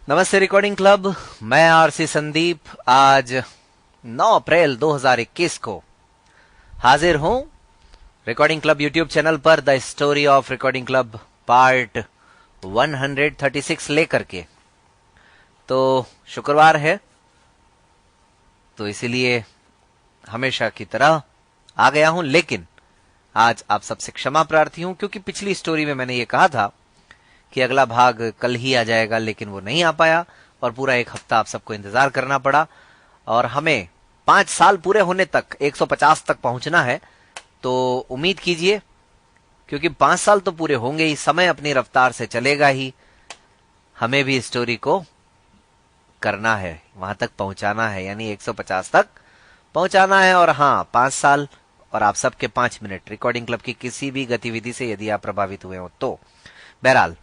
नमस्ते recording club. मैं RC Sandeep आज 9 अप्रैल 2021 को हाजिर हूं रिकॉर्डिंग क्लब यूट्यूब चैनल पर the story of recording club part 136 लेकर के। तो शुक्रवार है, तो इसीलिए हमेशा की तरह आ गया हूं, लेकिन आज आप सबसे क्षमा प्रार्थी हूं क्योंकि पिछली स्टोरी में मैंने ये कहा था कि अगला भाग कल ही आ जाएगा, लेकिन वो नहीं आ पाया और पूरा एक हफ्ता आप सबको इंतजार करना पड़ा। और हमें 5 साल पूरे होने तक 150 तक पहुंचना है, तो उम्मीद कीजिए, क्योंकि 5 साल तो पूरे होंगे ही, समय अपनी रफ्तार से चलेगा ही, हमें भी स्टोरी को करना है, वहां तक पहुंचाना है, यानी 150 तक पहुंचाना है। और हाँ, 5 साल और आप सबके 5 मिनट रिकॉर्डिंग क्लब की किसी भी गतिविधि से यदि आप प्रभावित हुए हो तो बहरहाल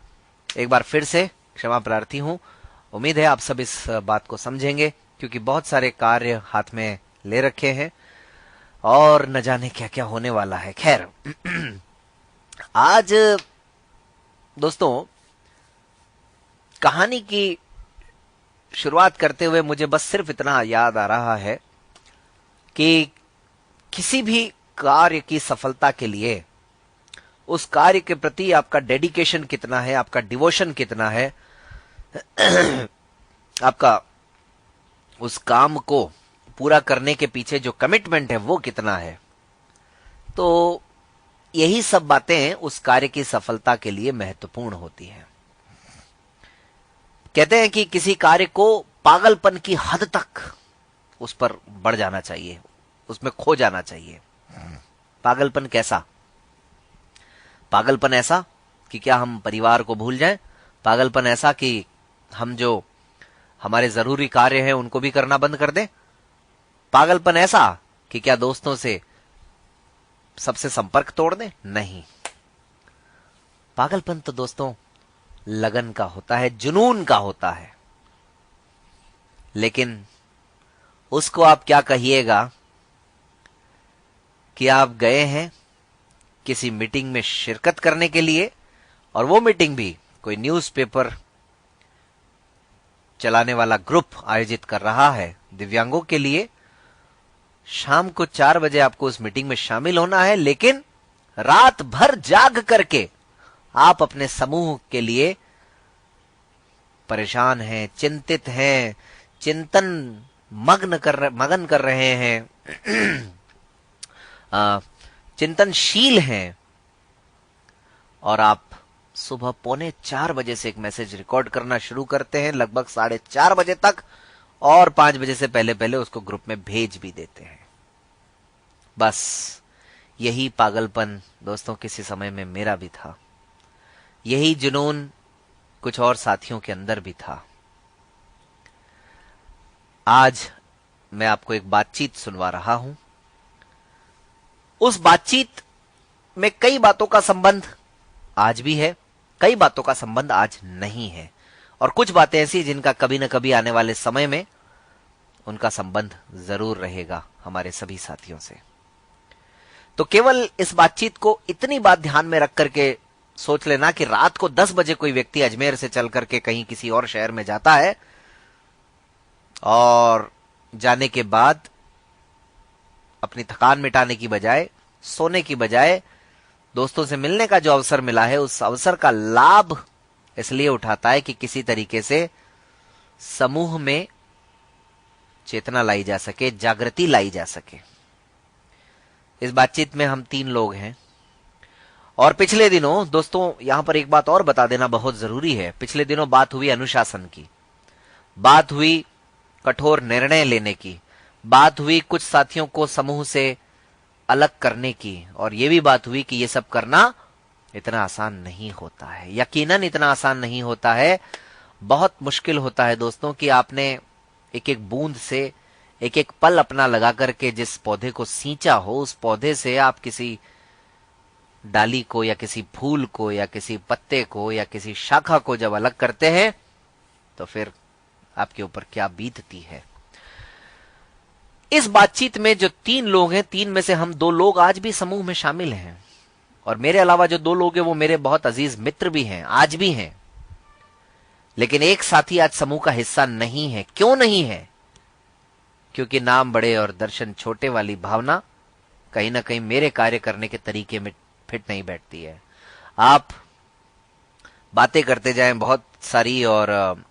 एक बार फिर से क्षमा प्रार्थी हूं। उम्मीद है आप सब इस बात को समझेंगे, क्योंकि बहुत सारे कार्य हाथ में ले रखे हैं और न जाने क्या क्या होने वाला है। खैर आज दोस्तों, कहानी की शुरुआत करते हुए मुझे बस सिर्फ इतना याद आ रहा है कि किसी भी कार्य की सफलता के लिए उस कार्य के प्रति आपका डेडिकेशन कितना है, आपका डिवोशन कितना है, आपका उस काम को पूरा करने के पीछे जो कमिटमेंट है वो कितना है, तो यही सब बातें उस कार्य की सफलता के लिए महत्वपूर्ण होती हैं। कहते हैं कि किसी कार्य को पागलपन की हद तक उस पर बढ़ जाना चाहिए, उसमें खो जाना चाहिए। पागलपन कैसा? पागलपन ऐसा कि क्या हम परिवार को भूल जाएं? पागलपन ऐसा कि हम जो हमारे जरूरी कार्य हैं उनको भी करना बंद कर दें? पागलपन ऐसा कि क्या दोस्तों से सबसे संपर्क तोड़ दें? नहीं। पागलपन तो दोस्तों लगन का होता है, जुनून का होता है। लेकिन उसको आप क्या कहिएगा कि आप गए हैं किसी मीटिंग में शिरकत करने के लिए, और वो मीटिंग भी कोई न्यूज़पेपर चलाने वाला ग्रुप आयोजित कर रहा है दिव्यांगों के लिए। शाम को 4 बजे आपको उस मीटिंग में शामिल होना है, लेकिन रात भर जाग करके आप अपने समूह के लिए परेशान हैं, चिंतित हैं, चिंतन मगन कर रहे हैं, चिंतनशील हैं, और आप सुबह 3:45 बजे से एक मैसेज रिकॉर्ड करना शुरू करते हैं, लगभग 4:30 बजे तक, और 5 बजे से पहले पहले उसको ग्रुप में भेज भी देते हैं। बस यही पागलपन दोस्तों किसी समय में मेरा भी था, यही जुनून कुछ और साथियों के अंदर भी था। आज मैं आपको एक बातचीत सुनवा रहा हूं। उस बातचीत में कई बातों का संबंध आज भी है, कई बातों का संबंध आज नहीं है, और कुछ बातें ऐसी जिनका कभी न कभी आने वाले समय में उनका संबंध जरूर रहेगा हमारे सभी साथियों से। तो केवल इस बातचीत को इतनी बात ध्यान में रख करके सोच लेना कि रात को 10 बजे कोई व्यक्ति अजमेर से चल करके कहीं किसी और शहर में जाता है, और जाने के बाद अपनी थकान मिटाने की बजाय, सोने की बजाय, दोस्तों से मिलने का जो अवसर मिला है उस अवसर का लाभ इसलिए उठाता है कि किसी तरीके से समूह में चेतना लाई जा सके, जागृति लाई जा सके। इस बातचीत में हम 3 लोग हैं, और पिछले दिनों दोस्तों यहां पर एक बात और बता देना बहुत जरूरी है। पिछले दिनों बात हुई अनुशासन की, बात हुई कठोर निर्णय लेने की, बात हुई कुछ साथियों को समूह से अलग करने की, और यह भी बात हुई कि यह सब करना इतना आसान नहीं होता है। यकीनन इतना आसान नहीं होता है, बहुत मुश्किल होता है दोस्तों कि आपने एक एक बूंद से, एक एक पल अपना लगा करके जिस पौधे को सींचा हो, उस पौधे से आप किसी डाली को या किसी फूल को या किसी पत्ते को या किसी शाखा को जब अलग करते हैं तो फिर आपके ऊपर क्या बीतती है। इस बातचीत में जो 3 लोग हैं, 3 में से हम 2 लोग आज भी समूह में शामिल हैं, और मेरे अलावा जो 2 लोग हैं वो मेरे बहुत अजीज मित्र भी हैं, आज भी हैं। लेकिन एक साथी आज समूह का हिस्सा नहीं है। क्यों नहीं है? क्योंकि नाम बड़े और दर्शन छोटे वाली भावना कहीं ना कहीं मेरे कार्य करने के तरीके में फिट नहीं बैठती है। आप बातें करते जाएं बहुत सारी, और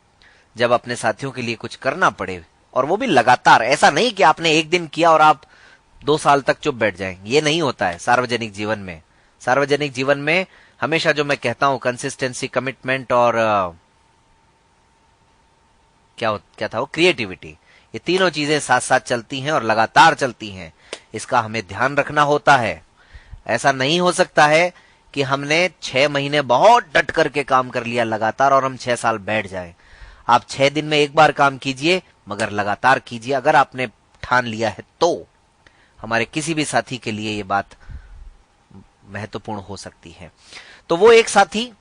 जब अपने साथियों के लिए कुछ करना पड़े, और वो भी लगातार, ऐसा नहीं कि आपने एक दिन किया और आप 2 साल तक चुप बैठ जाएं, ये नहीं होता है सार्वजनिक जीवन में। सार्वजनिक जीवन में हमेशा जो मैं कहता हूं, कंसिस्टेंसी, कमिटमेंट और क्या था वो, क्रिएटिविटी, ये तीनों चीजें साथ साथ चलती हैं और लगातार चलती हैं। इसका हमें ध्यान रखना होता है। ऐसा नहीं हो सकता है कि हमने 6 महीने बहुत डट करके काम कर लिया लगातार और हम 6 साल बैठ जाएं। आप 6 दिन में एक बार काम कीजिए, मगर लगातार कीजिए। अगर आपने ठान लिया है तो हमारे किसी भी साथी के लिए ये बात महत्वपूर्ण हो सकती है। तो वो एक साथी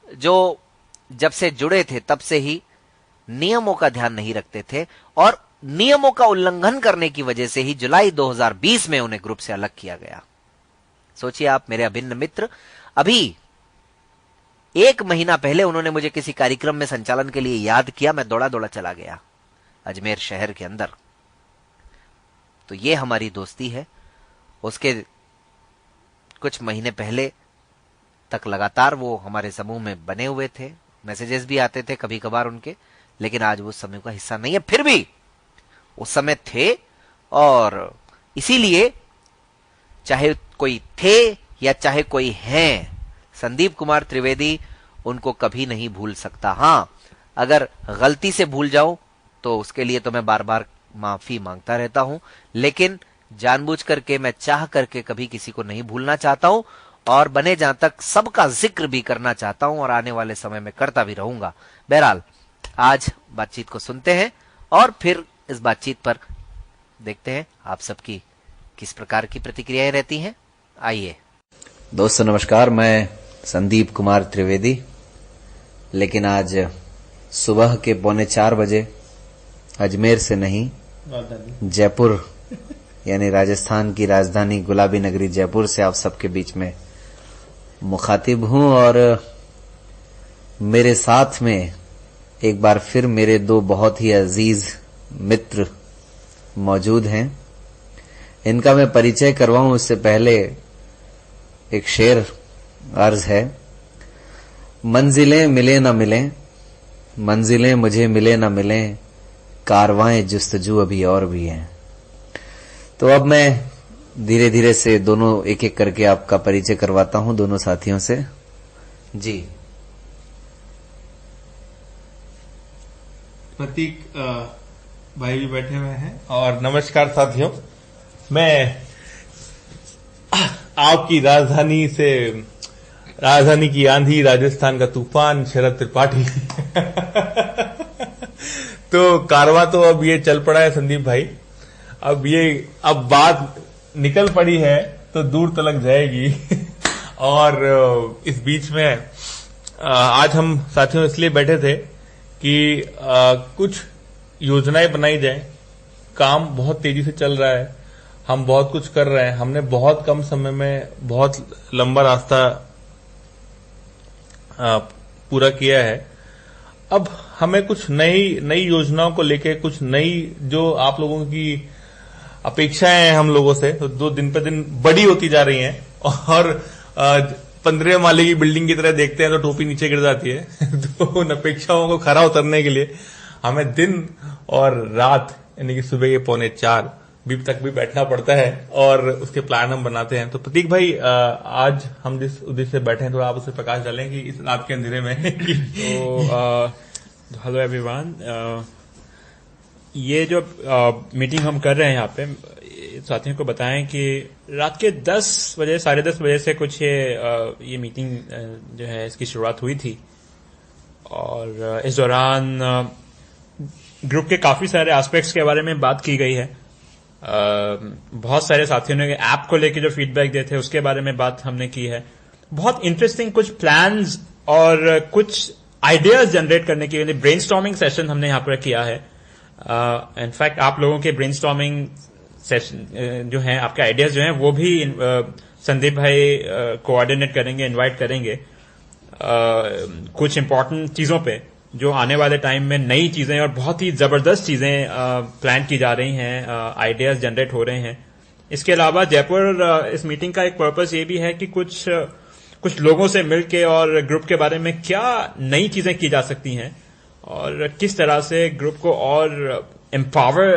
जो जब से जुड़े थे तब से ही नियमों का ध्यान नहीं रखते थे, और नियमों का उल्लंघन करने की वजह से ही जुलाई 2020 में उन्हें ग्रुप से अलग किया गया। सोचिए आप, मेरे अभिन्न मित्र, अभी 1 महीना पहले उन्होंने मुझे किसी कार्यक्रम में संचालन के लिए याद किया। मैं दौड़ा दौड़ा चला गया अजमेर शहर के अंदर। तो ये हमारी दोस्ती है। उसके कुछ महीने पहले तक लगातार वो हमारे समूह में बने हुए थे, मैसेजेस भी आते थे कभी कभार उनके, लेकिन आज वो समूह का हिस्सा नहीं है। फिर भी उस समय थे, और इसीलिए चाहे कोई थे या चाहे कोई हैं, संदीप कुमार त्रिवेदी उनको कभी नहीं भूल सकता। हां, अगर गलती से भूल जाऊं तो उसके लिए तो मैं बार बार माफी मांगता रहता हूं, लेकिन जानबूझ करके, मैं चाह करके कभी किसी को नहीं भूलना चाहता हूं, और बने जहां तक सबका जिक्र भी करना चाहता हूं, और आने वाले समय में करता भी रहूंगा। बहरहाल, आज बातचीत को सुनते हैं और फिर इस बातचीत पर देखते हैं आप सबकी किस प्रकार की प्रतिक्रियाएं रहती हैं। आइए दोस्तों, नमस्कार। मैं संदीप कुमार त्रिवेदी, लेकिन आज सुबह के 3:45 बजे अजमेर से नहीं, जयपुर यानी राजस्थान की राजधानी गुलाबी नगरी जयपुर से आप सबके बीच में मुखातिब हूं, और मेरे साथ में एक बार फिर मेरे 2 बहुत ही अजीज मित्र मौजूद हैं। इनका मैं परिचय करवाऊं उससे पहले एक शेर अर्ज है। मंजिलें मिले न मिलें, मंजिलें मुझे मिले न मिलें, कारवाएं जुस्तजू अभी और भी हैं। तो अब मैं धीरे धीरे से दोनों एक एक करके आपका परिचय करवाता हूं, दोनों साथियों से। जी, प्रतीक भाई भी बैठे हुए हैं, और नमस्कार साथियों। मैं आपकी राजधानी से, राजधानी की आंधी, राजस्थान का तूफान, शरद त्रिपाठी तो कारवां तो अब ये चल पड़ा है संदीप भाई। अब बात निकल पड़ी है तो दूर तलक जाएगी और इस बीच में आज हम साथियों इसलिए बैठे थे कि कुछ योजनाएं बनाई जाए। काम बहुत तेजी से चल रहा है, हम बहुत कुछ कर रहे हैं, हमने बहुत कम समय में बहुत लंबा रास्ता पूरा किया है। अब हमें कुछ नई योजनाओं को लेके, कुछ नई जो आप लोगों की अपेक्षाएं हैं हम लोगों से, तो 2 दिन पे दिन बड़ी होती जा रही हैं, और 15 माले की बिल्डिंग की तरह देखते हैं तो टोपी नीचे गिर जाती है तो उन अपेक्षाओं को खरा उतरने के लिए हमें दिन और रात, यानी कि सुबह के 3:45 तक भी बैठना पड़ता है, और उसके प्लान हम बनाते हैं। तो प्रतीक भाई, आज हम जिस उद्देश्य से बैठे हैं, थोड़ा आप उस पर प्रकाश डालें कि इस रात के अंधेरे में तो हेलो एवरीवन, ये जो मीटिंग हम कर रहे हैं यहाँ पे, साथियों को बताएं कि रात के 10 बजे, 10:30 बजे से कुछ ये मीटिंग जो है इसकी शुरुआत हुई थी, और इस दौरान ग्रुप के काफी सारे एस्पेक्ट्स के बारे में बात की गई है। बहुत सारे साथियों ने ऐप को लेकर जो फीडबैक दिए थे उसके बारे में बात हमने की है। बहुत इंटरेस्टिंग कुछ प्लान्स और कुछ आइडियाज जनरेट करने के लिए ब्रेनस्टॉर्मिंग सेशन हमने यहाँ पर किया है। इनफैक्ट आप लोगों के ब्रेनस्टॉर्मिंग सेशन जो है, आपके आइडियाज जो हैं, वो भी संदीप भाई कोऑर्डिनेट करेंगे, इनवाइट करेंगे कुछ इंपॉर्टेंट चीजों पे, जो आने वाले टाइम में नई चीजें और बहुत ही जबरदस्त चीजें प्लान की जा रही हैं, आइडियाज जनरेट हो रहे हैं। इसके अलावा जयपुर इस मीटिंग का एक पर्पस ये भी है कि कुछ लोगों से मिलके और ग्रुप के बारे में क्या नई चीजें की जा सकती हैं और किस तरह से ग्रुप को और एम्पावर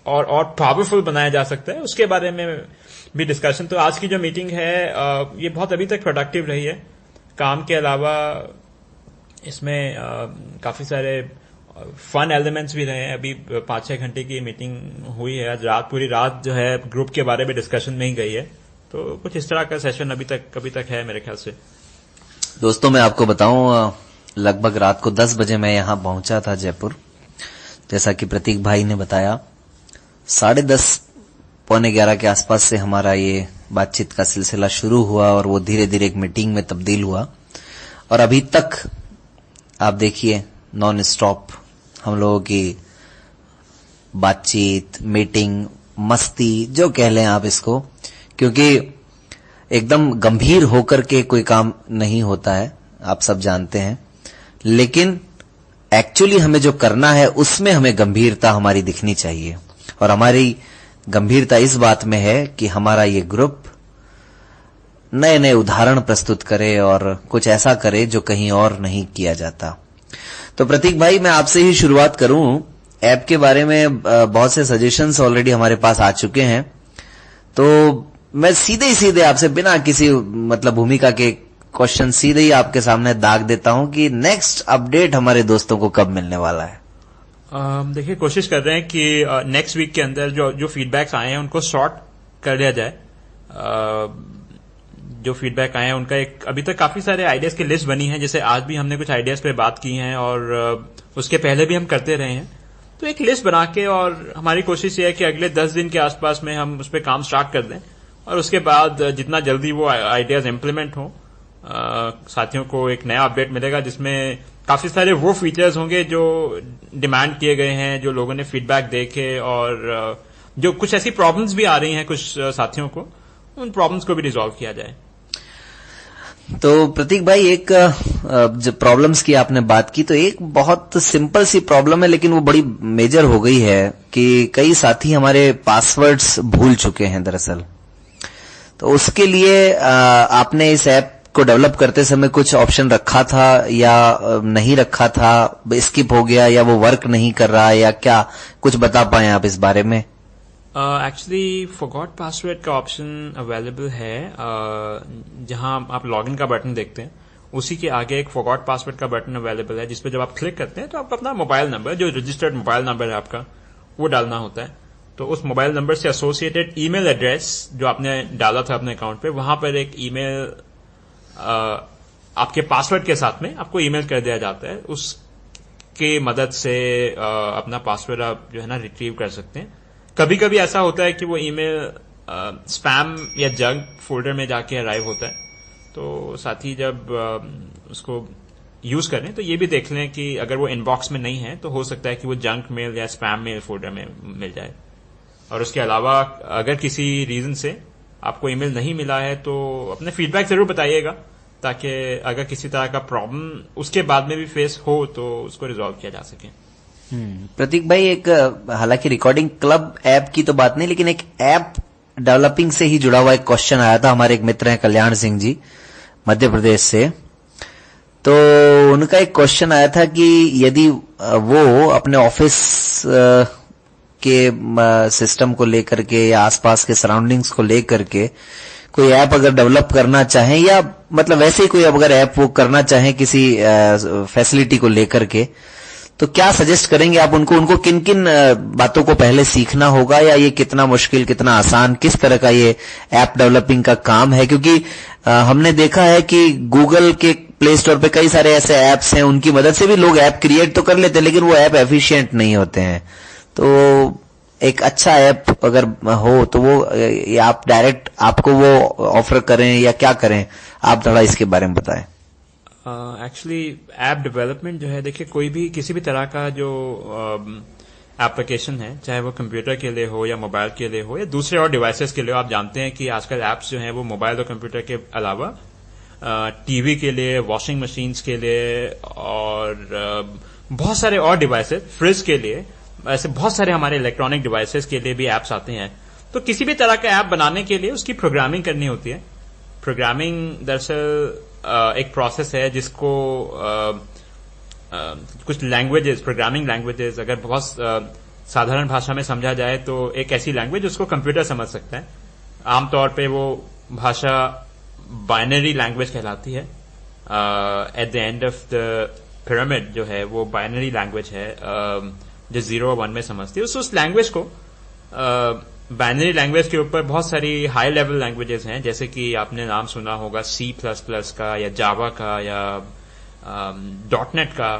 और पावरफुल बनाया जा सकता है, उसके बारे में भी डिस्कशन। तो आज की जो मीटिंग है ये बहुत अभी तक प्रोडक्टिव रही है। काम के अलावा इसमें काफी सारे फन एलिमेंट्स भी रहे हैं। अभी 5-6 घंटे की मीटिंग हुई है। आज पूरी रात जो है ग्रुप के बारे में डिस्कशन में ही गई है। तो कुछ इस तरह का सेशन अभी तक है मेरे ख्याल से। दोस्तों मैं आपको बताऊं, लगभग रात को 10 बजे मैं यहां पहुंचा था जयपुर। जैसा कि प्रतीक भाई ने बताया, 10:30 पौने 11 के आसपास से हमारा ये बातचीत का सिलसिला शुरू हुआ और वो धीरे धीरे एक मीटिंग में तब्दील हुआ और अभी तक आप देखिए नॉन स्टॉप हम लोगों की बातचीत, मीटिंग, मस्ती, जो कह लें आप इसको, क्योंकि एकदम गंभीर होकर के कोई काम नहीं होता है, आप सब जानते हैं। लेकिन एक्चुअली हमें जो करना है उसमें हमें गंभीरता हमारी दिखनी चाहिए और हमारी गंभीरता इस बात में है कि हमारा ये ग्रुप नए नए उदाहरण प्रस्तुत करे और कुछ ऐसा करे जो कहीं और नहीं किया जाता। तो प्रतीक भाई, मैं आपसे ही शुरुआत करूं। ऐप के बारे में बहुत से सजेशंस ऑलरेडी हमारे पास आ चुके हैं, तो मैं सीधे आपसे बिना किसी मतलब भूमिका के क्वेश्चन सीधे ही आपके सामने दाग देता हूं कि नेक्स्ट अपडेट हमारे दोस्तों को कब मिलने वाला है? देखिए, कोशिश कर रहे हैं कि नेक्स्ट वीक के अंदर जो फीडबैक्स आए हैं उनको सॉर्ट कर लिया जाए। जो फीडबैक आए हैं उनका एक अभी तक काफी सारे आइडियाज की लिस्ट बनी है, जैसे आज भी हमने कुछ आइडियाज पे बात की है और उसके पहले भी हम करते रहे हैं। तो एक लिस्ट बना के, और हमारी कोशिश ये है कि अगले 10 दिन के आसपास में हम उस पर काम स्टार्ट कर दें और उसके बाद जितना जल्दी वो आइडियाज इम्प्लीमेंट हो, साथियों को एक नया अपडेट मिलेगा जिसमें काफी सारे वो फीचर्स होंगे जो डिमांड किए गए हैं, जो लोगों ने फीडबैक देके, और जो कुछ ऐसी प्रॉब्लम्स भी आ रही हैं कुछ साथियों को, उन प्रॉब्लम्स को भी रिजॉल्व किया जाए। तो प्रतीक भाई, एक जब प्रॉब्लम्स की आपने बात की तो एक बहुत सिंपल सी प्रॉब्लम है लेकिन वो बड़ी मेजर हो गई है कि कई साथी हमारे पासवर्ड्स भूल चुके हैं दरअसल। तो उसके लिए आपने इस ऐप को डेवलप करते समय कुछ ऑप्शन रखा था या नहीं रखा था, स्किप हो गया या वो वर्क नहीं कर रहा है या क्या, कुछ बता पाए आप इस बारे में? एक्चुअली फॉरगॉट पासवर्ड का ऑप्शन अवेलेबल है। जहां आप लॉगिन का बटन देखते हैं उसी के आगे एक फॉरगॉट पासवर्ड का बटन अवेलेबल है, जिसपे जब आप क्लिक करते हैं तो आपको अपना मोबाइल नंबर, जो रजिस्टर्ड मोबाइल नंबर है आपका, वो डालना होता है। तो उस मोबाइल नंबर से एसोसिएटेड ईमेल एड्रेस जो आपने डाला था अपने अकाउंट पे, वहां पर एक ईमेल आपके पासवर्ड के साथ में आपको ईमेल कर दिया जाता है। उसके मदद से अपना पासवर्ड आप जो है ना रिट्रीव कर सकते हैं। कभी कभी ऐसा होता है कि वो ईमेल स्पैम या जंक फोल्डर में जाके अराइव होता है, तो साथी जब उसको यूज करें तो ये भी देख लें कि अगर वो इनबॉक्स में नहीं है तो हो सकता है कि वो जंक मेल या स्पैम मेल फोल्डर में मिल जाए। और उसके अलावा अगर किसी रीजन से आपको ईमेल नहीं मिला है तो अपने फीडबैक जरूर बताइएगा, ताकि अगर किसी तरह का प्रॉब्लम उसके बाद में भी फेस हो तो उसको रिजॉल्व किया जा सके। प्रतीक भाई, एक हालांकि रिकॉर्डिंग क्लब ऐप की तो बात नहीं, लेकिन एक ऐप डेवलपिंग से ही जुड़ा हुआ एक क्वेश्चन आया था। हमारे एक मित्र हैं कल्याण सिंह जी, मध्य प्रदेश से। तो उनका एक क्वेश्चन आया था कि यदि वो अपने ऑफिस के सिस्टम को लेकर के या आसपास के सराउंडिंग्स को लेकर के कोई ऐप अगर डेवलप करना चाहें, या मतलब वैसे ही कोई अगर ऐप वो करना चाहें किसी फैसिलिटी को लेकर के, तो क्या सजेस्ट करेंगे आप उनको किन किन बातों को पहले सीखना होगा, या ये कितना मुश्किल, कितना आसान, किस तरह का ये ऐप डेवलपिंग का काम है? क्योंकि हमने देखा है कि गूगल के प्ले स्टोर पे कई सारे ऐसे ऐप्स हैं, उनकी मदद से भी लोग ऐप क्रिएट तो कर लेते हैं लेकिन वो ऐप एफिशिएंट नहीं होते हैं। तो एक अच्छा ऐप अगर हो तो वो आप डायरेक्ट आपको वो ऑफर करें या क्या करें, आप थोड़ा इसके बारे में बताएं। एक्चुअली ऐप डेवलपमेंट जो है, देखिए कोई भी किसी भी तरह का जो एप्लीकेशन है, चाहे वो कंप्यूटर के लिए हो या मोबाइल के लिए हो या दूसरे और डिवाइसेस के लिए हो, आप जानते हैं कि आजकल ऐप्स जो हैं वो मोबाइल और कंप्यूटर के अलावा टीवी के लिए, वॉशिंग मशीन्स के लिए और बहुत सारे और डिवाइसेस, फ्रिज के लिए, ऐसे बहुत सारे हमारे इलेक्ट्रॉनिक डिवाइसेस के लिए भी एप्स आते हैं। तो किसी भी तरह का ऐप बनाने के लिए उसकी प्रोग्रामिंग करनी होती है। प्रोग्रामिंग दरअसल एक प्रोसेस है जिसको कुछ लैंग्वेजेस, प्रोग्रामिंग लैंग्वेजेस, अगर बहुत साधारण भाषा में समझा जाए तो एक ऐसी लैंग्वेज उसको कंप्यूटर समझ सकता है। आमतौर पे वो भाषा बाइनरी लैंग्वेज कहलाती है। At the end of the pyramid जो है वो बाइनरी लैंग्वेज है, जो 0 और 1 में समझती है। उस लैंग्वेज को बाइनरी लैंग्वेज के ऊपर बहुत सारी हाई लेवल लैंग्वेजेस हैं, जैसे कि आपने नाम सुना होगा C++ का या जावा का या .NET का।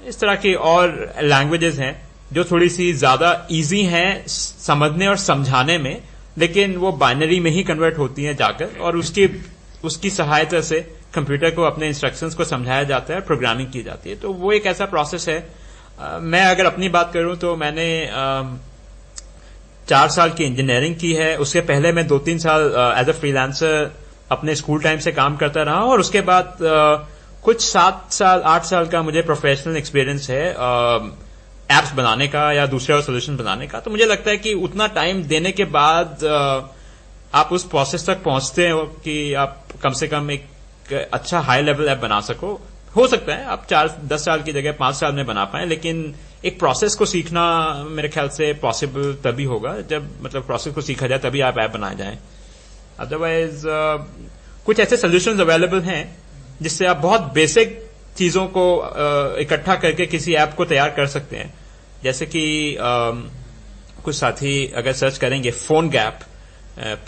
इस तरह की और लैंग्वेजेस हैं जो थोड़ी सी ज्यादा इजी हैं समझने और समझाने में, लेकिन वो बाइनरी में ही कन्वर्ट होती हैं जाकर, और उसकी सहायता से कंप्यूटर को अपने इंस्ट्रक्शंस को समझाया जाता है, प्रोग्रामिंग की जाती है। तो वो एक ऐसा प्रोसेस है। मैं अगर अपनी बात करूं तो मैंने 4 साल की इंजीनियरिंग की है। उसके पहले मैं 2-3 साल एज अ फ्रीलांसर अपने स्कूल टाइम से काम करता रहा, और उसके बाद कुछ 7-8 साल का मुझे प्रोफेशनल एक्सपीरियंस है एप्स बनाने का या दूसरे और सोल्यूशन बनाने का। तो मुझे लगता है कि उतना टाइम देने के बाद आप उस प्रोसेस तक पहुंचते हो कि आप कम से कम एक अच्छा हाई लेवल ऐप बना सको। हो सकता है आप 10 साल की जगह 5 साल में बना पाए, लेकिन एक प्रोसेस को सीखना मेरे ख्याल से पॉसिबल तभी होगा जब, मतलब प्रोसेस को सीखा जाए तभी आप ऐप बनाए जाएं। अदरवाइज कुछ ऐसे सोल्यूशंस अवेलेबल हैं जिससे आप बहुत बेसिक चीजों को इकट्ठा करके किसी ऐप को तैयार कर सकते हैं। जैसे कि कुछ साथी अगर सर्च करेंगे फोनगैप,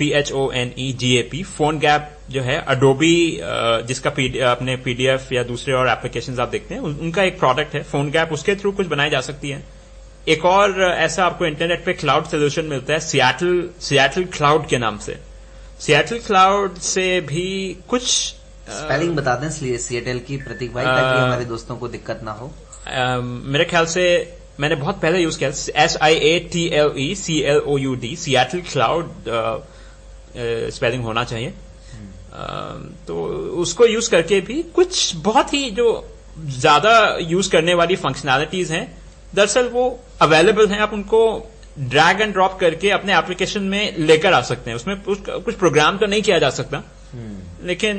PHONEGAP, फोनगैप जो है अडोबी जिसका अपने PDF या दूसरे और एप्लीकेशंस आप देखते हैं, उनका एक प्रोडक्ट है फोनगैप। उसके थ्रू कुछ बनाई जा सकती है। एक और ऐसा आपको इंटरनेट पे क्लाउड सोल्यूशन मिलता है सियाटल क्लाउड के नाम से। सियाटल क्लाउड से भी कुछ स्पेलिंग बता दें सिएटल की प्रतीक भाई, ताकि हमारे दोस्तों को दिक्कत ना हो। मेरे ख्याल से मैंने बहुत पहले यूज किया, SIATLECLOUD, सियाटल क्लाउड स्पेलिंग होना चाहिए। तो उसको यूज करके भी कुछ बहुत ही जो ज्यादा यूज करने वाली फंक्शनैलिटीज हैं, दरअसल वो अवेलेबल हैं। आप उनको ड्रैग एंड ड्रॉप करके अपने एप्लीकेशन में लेकर आ सकते हैं। उसमें कुछ प्रोग्राम तो नहीं किया जा सकता, लेकिन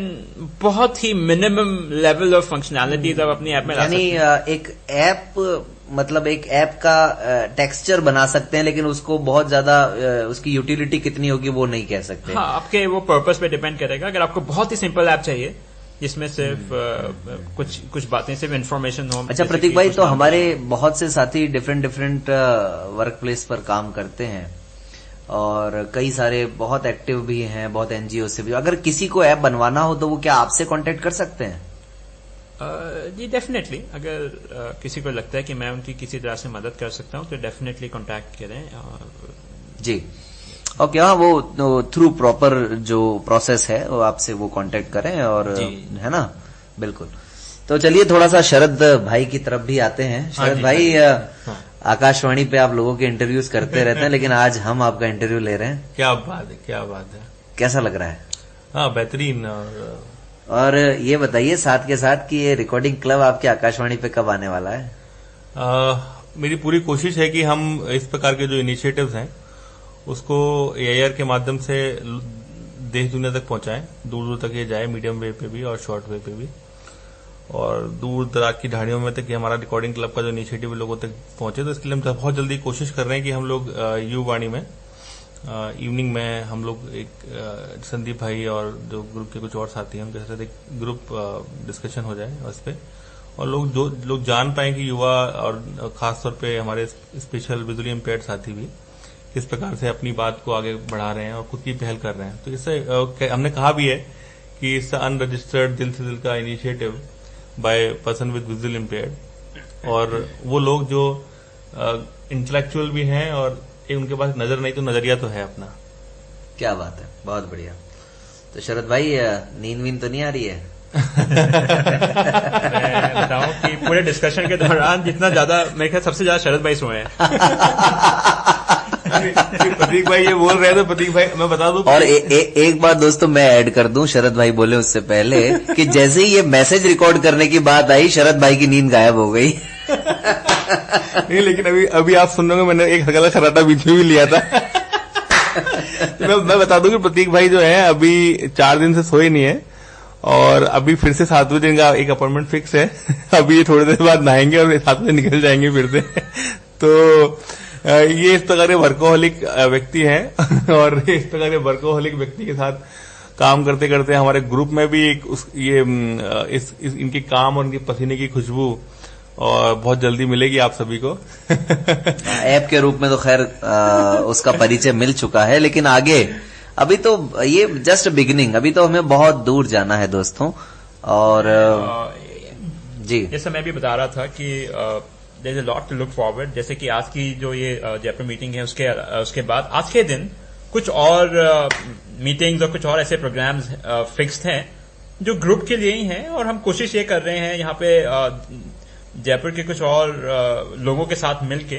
बहुत ही मिनिमम लेवल ऑफ फंक्शनैलिटीज आप अपनी ऐप में ला सकते हैं। यानी एक ऐप, मतलब एक ऐप का टेक्सचर बना सकते हैं, लेकिन उसको बहुत ज्यादा उसकी यूटिलिटी कितनी होगी वो नहीं कह सकते। हाँ, आपके वो पर्पस पे डिपेंड करेगा। अगर आपको बहुत ही सिंपल ऐप चाहिए जिसमें सिर्फ कुछ बातें, सिर्फ इन्फॉर्मेशन हो। अच्छा प्रतीक भाई, तो हमारे बहुत से साथी डिफरेंट वर्क प्लेस पर काम करते हैं, और कई सारे बहुत एक्टिव भी हैं, बहुत NGO से भी। अगर किसी को ऐप बनवाना हो तो वो क्या आपसे कांटेक्ट कर सकते हैं? जी डेफिनेटली। अगर किसी को लगता है कि मैं उनकी किसी तरह से मदद कर सकता हूं तो डेफिनेटली कांटेक्ट करें। जी ओके, हाँ, वो थ्रू प्रॉपर जो प्रोसेस है वो आपसे वो कांटेक्ट करें, और है ना, बिल्कुल। तो चलिए थोड़ा सा शरद भाई की तरफ भी आते हैं। शरद भाई, आकाशवाणी पे आप लोगों के इंटरव्यूज करते रहते हैं, लेकिन आज हम आपका इंटरव्यू ले रहे हैं। क्या बात है, क्या बात है। कैसा लग रहा है? हाँ, बेहतरीन। और ये बताइए साथ के साथ कि ये रिकॉर्डिंग क्लब आपके आकाशवाणी पे कब आने वाला है? मेरी पूरी कोशिश है कि हम इस प्रकार के जो इनिशिएटिव्स हैं उसको AIR के माध्यम से देश दुनिया तक पहुंचाएं, दूर दूर तक ये जाए, मीडियम वेव पे भी और शॉर्ट वेव पे भी, और दूर दराज की ढाणियों में तक हमारा रिकॉर्डिंग क्लब का जो इनिशिएटिव लोगों तक पहुंचे। तो इसके लिए हम बहुत जल्दी कोशिश कर रहे हैं कि हम लोग युवाणी में इवनिंग में हम लोग एक संदीप भाई और जो ग्रुप के कुछ और साथी हैं उनके साथ एक ग्रुप डिस्कशन हो जाए उस पर, और लोग जान पाए कि युवा और खासतौर पे हमारे स्पेशल विजुअली इम्पेयर्ड साथी भी किस प्रकार से अपनी बात को आगे बढ़ा रहे हैं और खुद की पहल कर रहे हैं। तो इससे हमने कहा भी है कि इससे अनरजिस्टर्ड दिल से दिल का initiative by person with visual impaired, और वो लोग जो इंटेलेक्चुअल भी हैं और उनके पास नजर नहीं तो नजरिया तो है अपना। क्या बात है, बहुत बढ़िया। तो शरद भाई, नींद वींद तो नहीं आ रही है? मैं बताऊं कि पूरे डिस्कशन के दौरान जितना ज्यादा मेरे ख्याल सबसे ज्यादा शरद भाई सोए हैं। प्रतीक भाई ये बोल रहे थे, प्रतीक भाई मैं बता दूं। और एक बात दोस्तों मैं ऐड कर दूं, शरद भाई बोले उससे पहले कि जैसे ही ये मैसेज रिकॉर्ड करने की बात आई, शरद भाई की नींद गायब हो गई। नहीं, लेकिन अभी आप सुन रहे हो, मैंने एक हल्का खर्राटा बीच में भी लिया था। तो मैं बता दूं कि प्रतीक भाई जो है अभी 4 दिन से सोए नहीं है, और अभी फिर से 7 बजे इनका एक अपॉइंटमेंट फिक्स है। अभी थोड़ी देर बाद नहाएंगे और 7 बजे निकल जाएंगे फिर से। तो ये इस प्रकार के वर्कोहलिक व्यक्ति हैं, और इस प्रकार के वर्कोहलिक व्यक्ति के साथ काम करते करते हमारे ग्रुप में भी एक इनके काम और इनके पसीने की खुशबू और बहुत जल्दी मिलेगी आप सभी को। ऐप के रूप में तो खैर उसका परिचय मिल चुका है, लेकिन आगे अभी तो ये जस्ट बिगिनिंग, अभी तो हमें बहुत दूर जाना है दोस्तों। और जी, जैसे मैं भी बता रहा था कि there is a lot to look forward. जैसे कि आज की जो ये जयपुर मीटिंग है, उसके बाद आज के दिन कुछ और मीटिंग्स और कुछ और ऐसे प्रोग्राम्स फिक्स्ड हैं जो ग्रुप के लिए ही हैं, और हम कोशिश ये कर रहे हैं यहाँ पे जयपुर के कुछ और लोगों के साथ मिलके,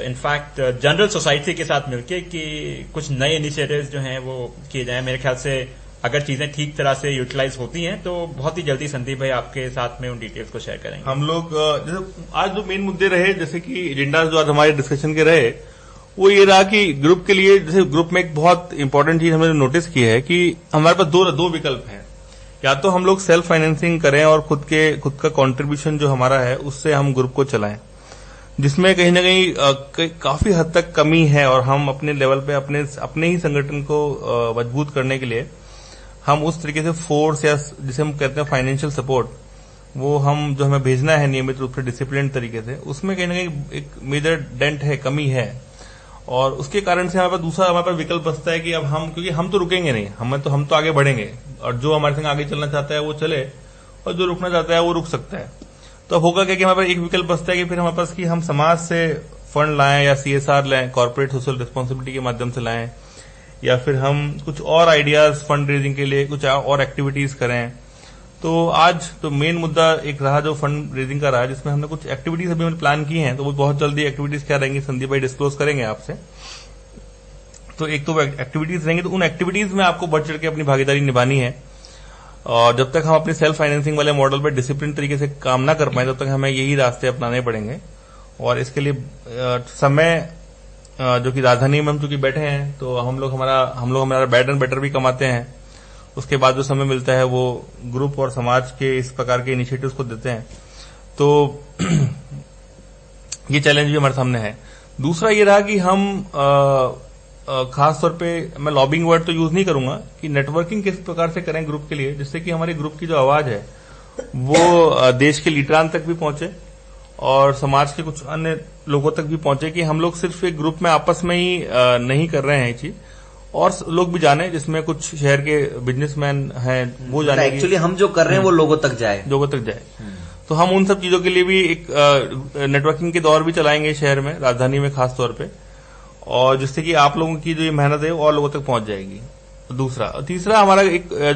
इनफैक्ट जनरल सोसाइटी के साथ मिलके, कि कुछ नए इनिशिएटिव्स जो हैं वो किए जाएं। मेरे ख्याल से अगर चीजें ठीक तरह से यूटिलाइज होती हैं तो बहुत ही जल्दी संदीप भाई आपके साथ में उन डिटेल्स को शेयर करेंगे। हम लोग जैसे आज जो मेन मुद्दे रहे, जैसे कि एजेंडा जो आज हमारे डिस्कशन के रहे, वो ये रहा कि ग्रुप के लिए, जैसे ग्रुप में एक बहुत इंपॉर्टेंट चीज हमने नोटिस की है कि हमारे पास दो विकल्प हैं। या तो हम लोग सेल्फ फाइनेंसिंग करें और खुद का कंट्रीब्यूशन जो हमारा है उससे हम ग्रुप को चलाएं, जिसमें कहीं ना कहीं काफी हद तक कमी है, और हम अपने लेवल पे अपने ही संगठन को मजबूत करने के लिए हम उस तरीके से फोर्स, या जिसे हम कहते हैं फाइनेंशियल सपोर्ट, वो हम जो हमें भेजना है नियमित रूप से डिसिप्लिन तरीके से, उसमें कहीं ना कहीं एक मेजर डेंट है, कमी है। और उसके कारण से हमारे पास विकल्प बचता है कि अब क्योंकि हम तो रुकेंगे नहीं, हम तो आगे बढ़ेंगे, और जो हमारे संग आगे चलना चाहता है वो चले, और जो रुकना चाहता है वो रुक सकता है। तो अब होगा क्या कि हमारे पास एक विकल्प बचता है कि फिर हमारे पास कि हम समाज से फंड लाएं या CSR लाएं, कॉर्पोरेट सोशल रिस्पॉन्सिबिलिटी के माध्यम से लाएं, या फिर हम कुछ और आइडियाज फंड रेजिंग के लिए कुछ और एक्टिविटीज करें। तो आज तो मेन मुद्दा एक रहा जो फंड रेजिंग का रहा, जिसमें हमने कुछ एक्टिविटीज अभी प्लान की हैं, तो वो बहुत जल्दी एक्टिविटीज क्या रहेंगी संदीप भाई डिस्क्लोज करेंगे आपसे। तो एक तो एक्टिविटीज रहेंगी, तो उन एक्टिविटीज में आपको बढ़ चढ़ के अपनी भागीदारी निभानी है, और जब तक हम अपनी सेल्फ फाइनेंसिंग वाले मॉडल पर डिसिप्लिन तरीके से काम ना कर पाए, तब तक हमें यही रास्ते अपनाने पड़ेंगे। और इसके लिए समय जो कि राजधानी में हम चूंकि बैठे हैं, तो हम लोग हमारा बैड एंड बेटर भी कमाते हैं, उसके बाद जो समय मिलता है वो ग्रुप और समाज के इस प्रकार के इनिशिएटिव्स को देते हैं। तो ये चैलेंज भी हमारे सामने है। दूसरा ये रहा कि हम खास तौर पे, मैं लॉबिंग वर्ड तो यूज नहीं करूंगा, कि नेटवर्किंग किस प्रकार से करें ग्रुप के लिए, जिससे कि हमारे ग्रुप की जो आवाज है वो देश के लीडरान तक भी पहुंचे और समाज के कुछ अन्य लोगों तक भी पहुंचे, कि हम लोग सिर्फ एक ग्रुप में आपस में ही नहीं कर रहे हैं ये चीज, और लोग भी जाने, जिसमें कुछ शहर के बिजनेसमैन हैं वो जाने, एक्चुअली हम जो कर रहे हैं वो लोगों तक जाए। तो हम उन सब चीजों के लिए भी एक नेटवर्किंग के दौर भी चलाएंगे शहर में, राजधानी में खास तौर पे, और जिससे कि आप लोगों की जो ये मेहनत है वो और लोगों तक पहुंच जाएगी। तीसरा हमारा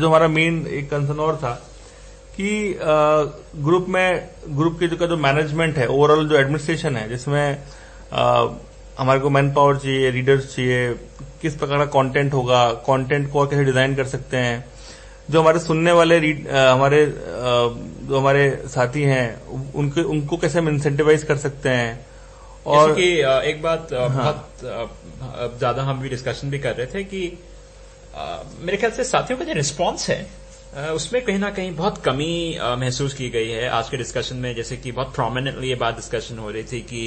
हमारा मेन एक कंसर्न और था कि ग्रुप के जो मैनेजमेंट है, ओवरऑल जो एडमिनिस्ट्रेशन है, जिसमें हमारे को मैन पावर चाहिए, रीडर्स चाहिए, किस प्रकार का कंटेंट होगा, कंटेंट को कैसे डिजाइन कर सकते हैं, जो हमारे सुनने वाले जो हमारे साथी हैं उनको कैसे हम इंसेंटिवाइज कर सकते हैं। और कि एक बात बहुत ज्यादा हम भी डिस्कशन भी कर रहे थे कि मेरे ख्याल से साथियों का जो रिस्पॉन्स है उसमें कहीं ना कहीं बहुत कमी महसूस की गई है आज के डिस्कशन में। जैसे कि बहुत प्रोमिनेंटली ये बात डिस्कशन हो रही थी कि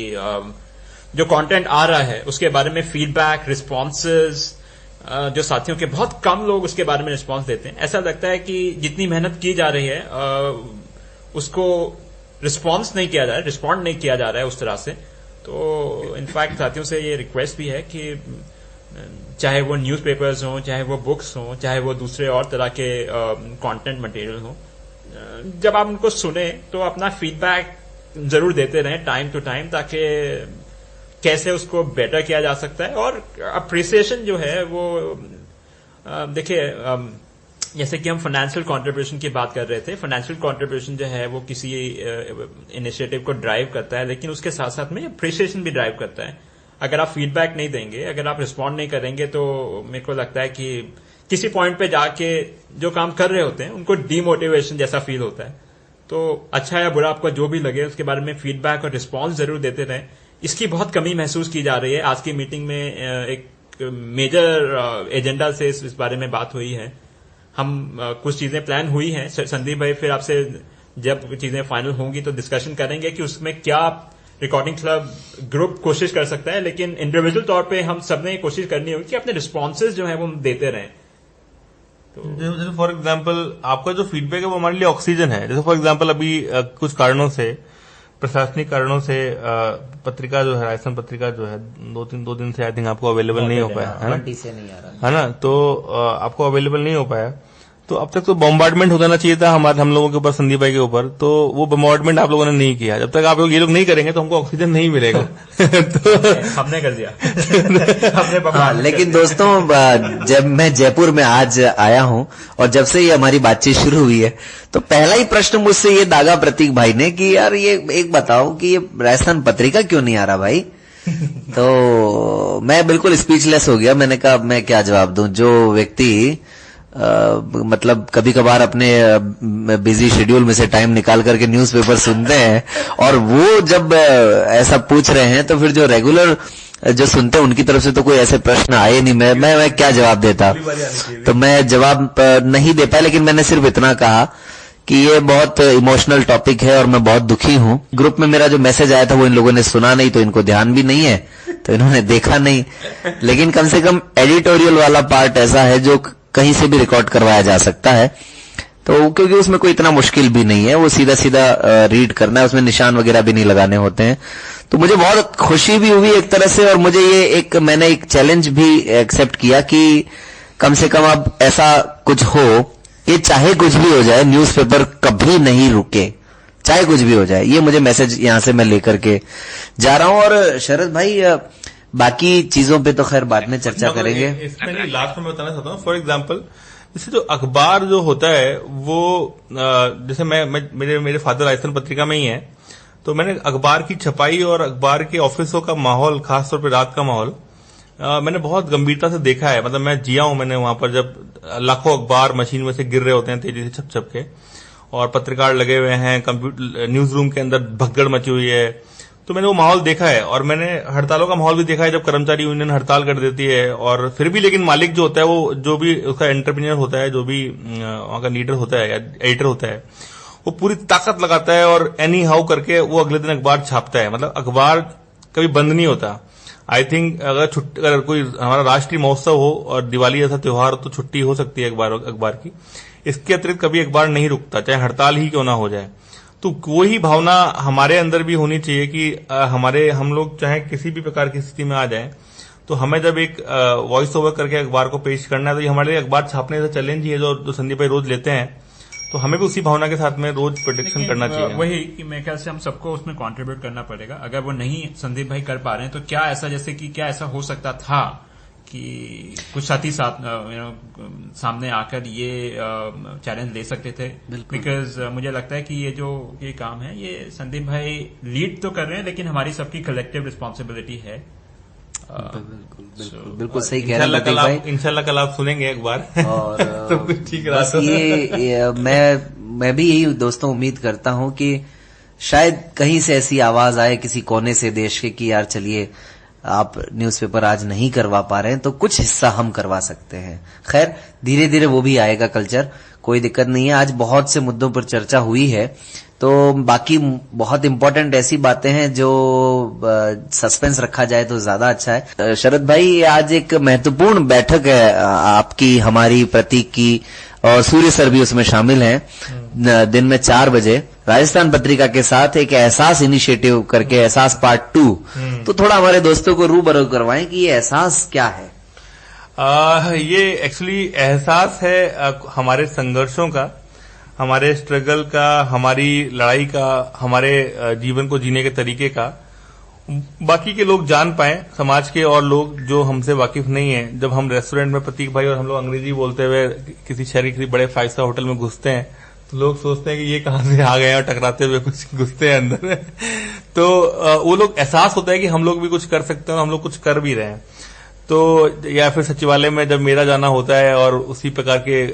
जो कंटेंट आ रहा है उसके बारे में फीडबैक, रिस्पॉन्सेज, जो साथियों के बहुत कम लोग उसके बारे में रिस्पॉन्स देते हैं। ऐसा लगता है कि जितनी मेहनत की जा रही है उसको रिस्पॉन्स नहीं किया जा रहा है, रिस्पॉन्ड नहीं किया जा रहा है उस तरह से। तो इनफैक्ट साथियों से ये रिक्वेस्ट भी है कि चाहे वो न्यूज़पेपर्स हों, चाहे वो बुक्स हों, चाहे वो दूसरे और तरह के कंटेंट मटेरियल हों, जब आप उनको सुने तो अपना फीडबैक जरूर देते रहें टाइम टू टाइम, ताकि कैसे उसको बेटर किया जा सकता है। और अप्रिसिएशन जो है वो देखिए, जैसे कि हम फाइनेंशियल कंट्रीब्यूशन की बात कर रहे थे, फाइनेंशियल कंट्रीब्यूशन जो है वो किसी इनिशिएटिव को ड्राइव करता है, लेकिन उसके साथ साथ में अप्रिसिएशन भी ड्राइव करता है। अगर आप फीडबैक नहीं देंगे, अगर आप रिस्पॉन्ड नहीं करेंगे, तो मेरे को लगता है कि किसी पॉइंट पे जाके जो काम कर रहे होते हैं उनको डीमोटिवेशन जैसा फील होता है। तो अच्छा या बुरा आपको जो भी लगे उसके बारे में फीडबैक और रिस्पॉन्स जरूर देते रहें। इसकी बहुत कमी महसूस की जा रही है। आज की मीटिंग में एक मेजर एजेंडा से इस बारे में बात हुई है। हम कुछ चीजें प्लान हुई हैं। संदीप भाई, फिर आपसे जब चीजें फाइनल होंगी तो डिस्कशन करेंगे कि उसमें क्या रिकॉर्डिंग क्लब ग्रुप कोशिश कर सकता है, लेकिन इंडिविजुअल तौर पे हम सबने कोशिश करनी होगी कि अपने रिस्पॉन्सेज जो है वो देते रहें। जैसे फॉर एग्जांपल आपका जो फीडबैक है वो हमारे लिए ऑक्सीजन है। जैसे फॉर एग्जांपल अभी कुछ कारणों से, प्रशासनिक कारणों से पत्रिका जो है, राजस्थान पत्रिका जो है दो दिन से आई थिंक आपको अवेलेबल नहीं हो पाया है ना, से नहीं आ रहा है ना, तो आपको अवेलेबल नहीं हो पाया। तो अब तक तो बॉम्बार्डमेंट हो जाना चाहिए था हम लोगों के ऊपर, संदीप भाई के ऊपर, तो वो बॉम्बार्डमेंट आप लोगों ने नहीं किया। जब तक आप लोग ये लोग नहीं करेंगे तो हमको ऑक्सीजन नहीं मिलेगा। तो हमने कर दिया। हमने लेकिन दोस्तों, जब मैं जयपुर में आज आया हूं और जब से ये हमारी बातचीत शुरू हुई है, तो पहला ही प्रश्न मुझसे ये दागा प्रतीक भाई ने कि यार ये एक बताओ कि ये राजस्थान पत्रिका क्यों नहीं आ रहा भाई। तो मैं बिल्कुल स्पीचलेस हो गया। मैंने कहा मैं क्या जवाब दूं। जो व्यक्ति मतलब कभी कभार अपने बिजी शेड्यूल में से टाइम निकाल करके न्यूज़पेपर सुनते हैं, और वो जब ऐसा पूछ रहे हैं तो फिर जो रेगुलर जो सुनते हैं उनकी तरफ से तो कोई ऐसे प्रश्न आए नहीं। मैं क्या जवाब देता। तो मैं जवाब नहीं दे पाया, लेकिन मैंने सिर्फ इतना कहा कि ये बहुत इमोशनल टॉपिक है और मैं बहुत दुखी हूं। ग्रुप में मेरा जो मैसेज आया था वो इन लोगों ने सुना नहीं, तो इनको ध्यान भी नहीं है, तो इन्होंने देखा नहीं। लेकिन कम से कम एडिटोरियल वाला पार्ट ऐसा है जो कहीं से भी रिकॉर्ड करवाया जा सकता है, तो क्योंकि उसमें कोई इतना मुश्किल भी नहीं है, वो सीधा सीधा रीड करना है, उसमें निशान वगैरह भी नहीं लगाने होते हैं। तो मुझे बहुत खुशी भी हुई एक तरह से, और मुझे ये मैंने एक चैलेंज भी एक्सेप्ट किया कि कम से कम अब ऐसा कुछ हो, ये चाहे कुछ भी हो जाए, न्यूज़पेपर कभी नहीं रुके, चाहे कुछ भी हो जाए। ये मुझे मैसेज यहां से मैं लेकर के जा रहा हूं। और शरद भाई, बाकी चीजों पे तो खैर बाद में चर्चा करेंगे। इसमें लास्ट में बताना चाहता हूँ, फॉर एग्जांपल जैसे जो अखबार जो होता है वो जैसे मेरे फादर राजस्थान पत्रिका में ही है, तो मैंने अखबार की छपाई और अखबार के ऑफिसों का माहौल, खासतौर पर रात का माहौल, मैंने बहुत गंभीरता से देखा है। मतलब मैं जिया हूं, मैंने वहां पर जब लाखों अखबार मशीन में से गिर रहे होते हैं तेजी से छप छप के, और पत्रकार लगे हुए हैं, कंप्यूटर न्यूज रूम के अंदर भगदड़ मची हुई है, तो मैंने वो माहौल देखा है। और मैंने हड़तालों का माहौल भी देखा है, जब कर्मचारी यूनियन हड़ताल कर देती है और फिर भी लेकिन मालिक जो होता है, वो जो भी उसका एंटरप्रेन्योर होता है, जो भी वहां का लीडर होता है या एडिटर होता है, वो पूरी ताकत लगाता है और एनी हाउ करके वो अगले दिन अखबार छापता है। मतलब अखबार कभी बंद नहीं होता। आई थिंक अगर कोई हमारा राष्ट्रीय महोत्सव हो और दिवाली जैसा त्योहार हो तो छुट्टी हो सकती है अखबार की। इसके अतिरिक्त कभी अखबार नहीं रुकता, चाहे हड़ताल ही क्यों ना हो जाए। तो वही भावना हमारे अंदर भी होनी चाहिए कि हम लोग चाहे किसी भी प्रकार की स्थिति में आ जाएं, तो हमें जब एक वॉइस ओवर करके अखबार को पेश करना है, तो ये हमारे लिए अखबार छापने का चैलेंज ही है जो संदीप भाई रोज लेते हैं। तो हमें भी उसी भावना के साथ में रोज प्रोटेक्शन करना चाहिए। वही कि मेरे ख्याल से हम सबको उसमें कंट्रीब्यूट करना पड़ेगा। अगर वो नहीं संदीप भाई कर पा रहे हैं तो क्या ऐसा, जैसे कि क्या ऐसा हो सकता था कि कुछ साथी साथ सामने आकर ये चैलेंज ले सकते थे। बिकॉज मुझे लगता है कि ये काम है, ये संदीप भाई लीड तो कर रहे हैं, लेकिन हमारी सबकी कलेक्टिव रिस्पॉन्सिबिलिटी है। बिल्कुल सही कह रहे हैं भाई। इंशाल्लाह कल आप सुनेंगे एक बार और तो कुछ ठीक रहा। बस ये मैं भी यही दोस्तों उम्मीद करता हूं कि शायद कहीं से ऐसी आवाज आए किसी कोने से देश के कि यार चलिए आप न्यूज़पेपर आज नहीं करवा पा रहे हैं तो कुछ हिस्सा हम करवा सकते हैं। खैर धीरे धीरे वो भी आएगा कल्चर, कोई दिक्कत नहीं है। आज बहुत से मुद्दों पर चर्चा हुई है, तो बाकी बहुत इंपॉर्टेंट ऐसी बातें हैं जो सस्पेंस रखा जाए तो ज्यादा अच्छा है। शरद भाई, आज एक महत्वपूर्ण बैठक है आपकी, हमारी, प्रतीक की, और सूर्य सर भी उसमें शामिल हैं। दिन में 4 बजे राजस्थान पत्रिका के साथ एक एहसास इनिशिएटिव करके, एहसास पार्ट 2, तो थोड़ा हमारे दोस्तों को रूबरू करवाएं कि ये एहसास क्या है। ये एक्चुअली एहसास है हमारे संघर्षों का, हमारे स्ट्रगल का, हमारी लड़ाई का, हमारे जीवन को जीने के तरीके का, बाकी के लोग जान पाए, समाज के और लोग जो हमसे वाकिफ नहीं है। जब हम रेस्टोरेंट में प्रतीक भाई और हम लोग अंग्रेजी बोलते हुए किसी शहर के किसी बड़े 5 स्टार होटल में घुसते हैं, तो लोग सोचते हैं कि ये कहां से आ गए और टकराते हुए कुछ घुसते हैं अंदर। तो वो लोग एहसास होता है कि हम लोग भी कुछ कर सकते हैं और हम लोग कुछ कर भी रहे हैं। तो या फिर सचिवालय में जब मेरा जाना होता है और उसी प्रकार के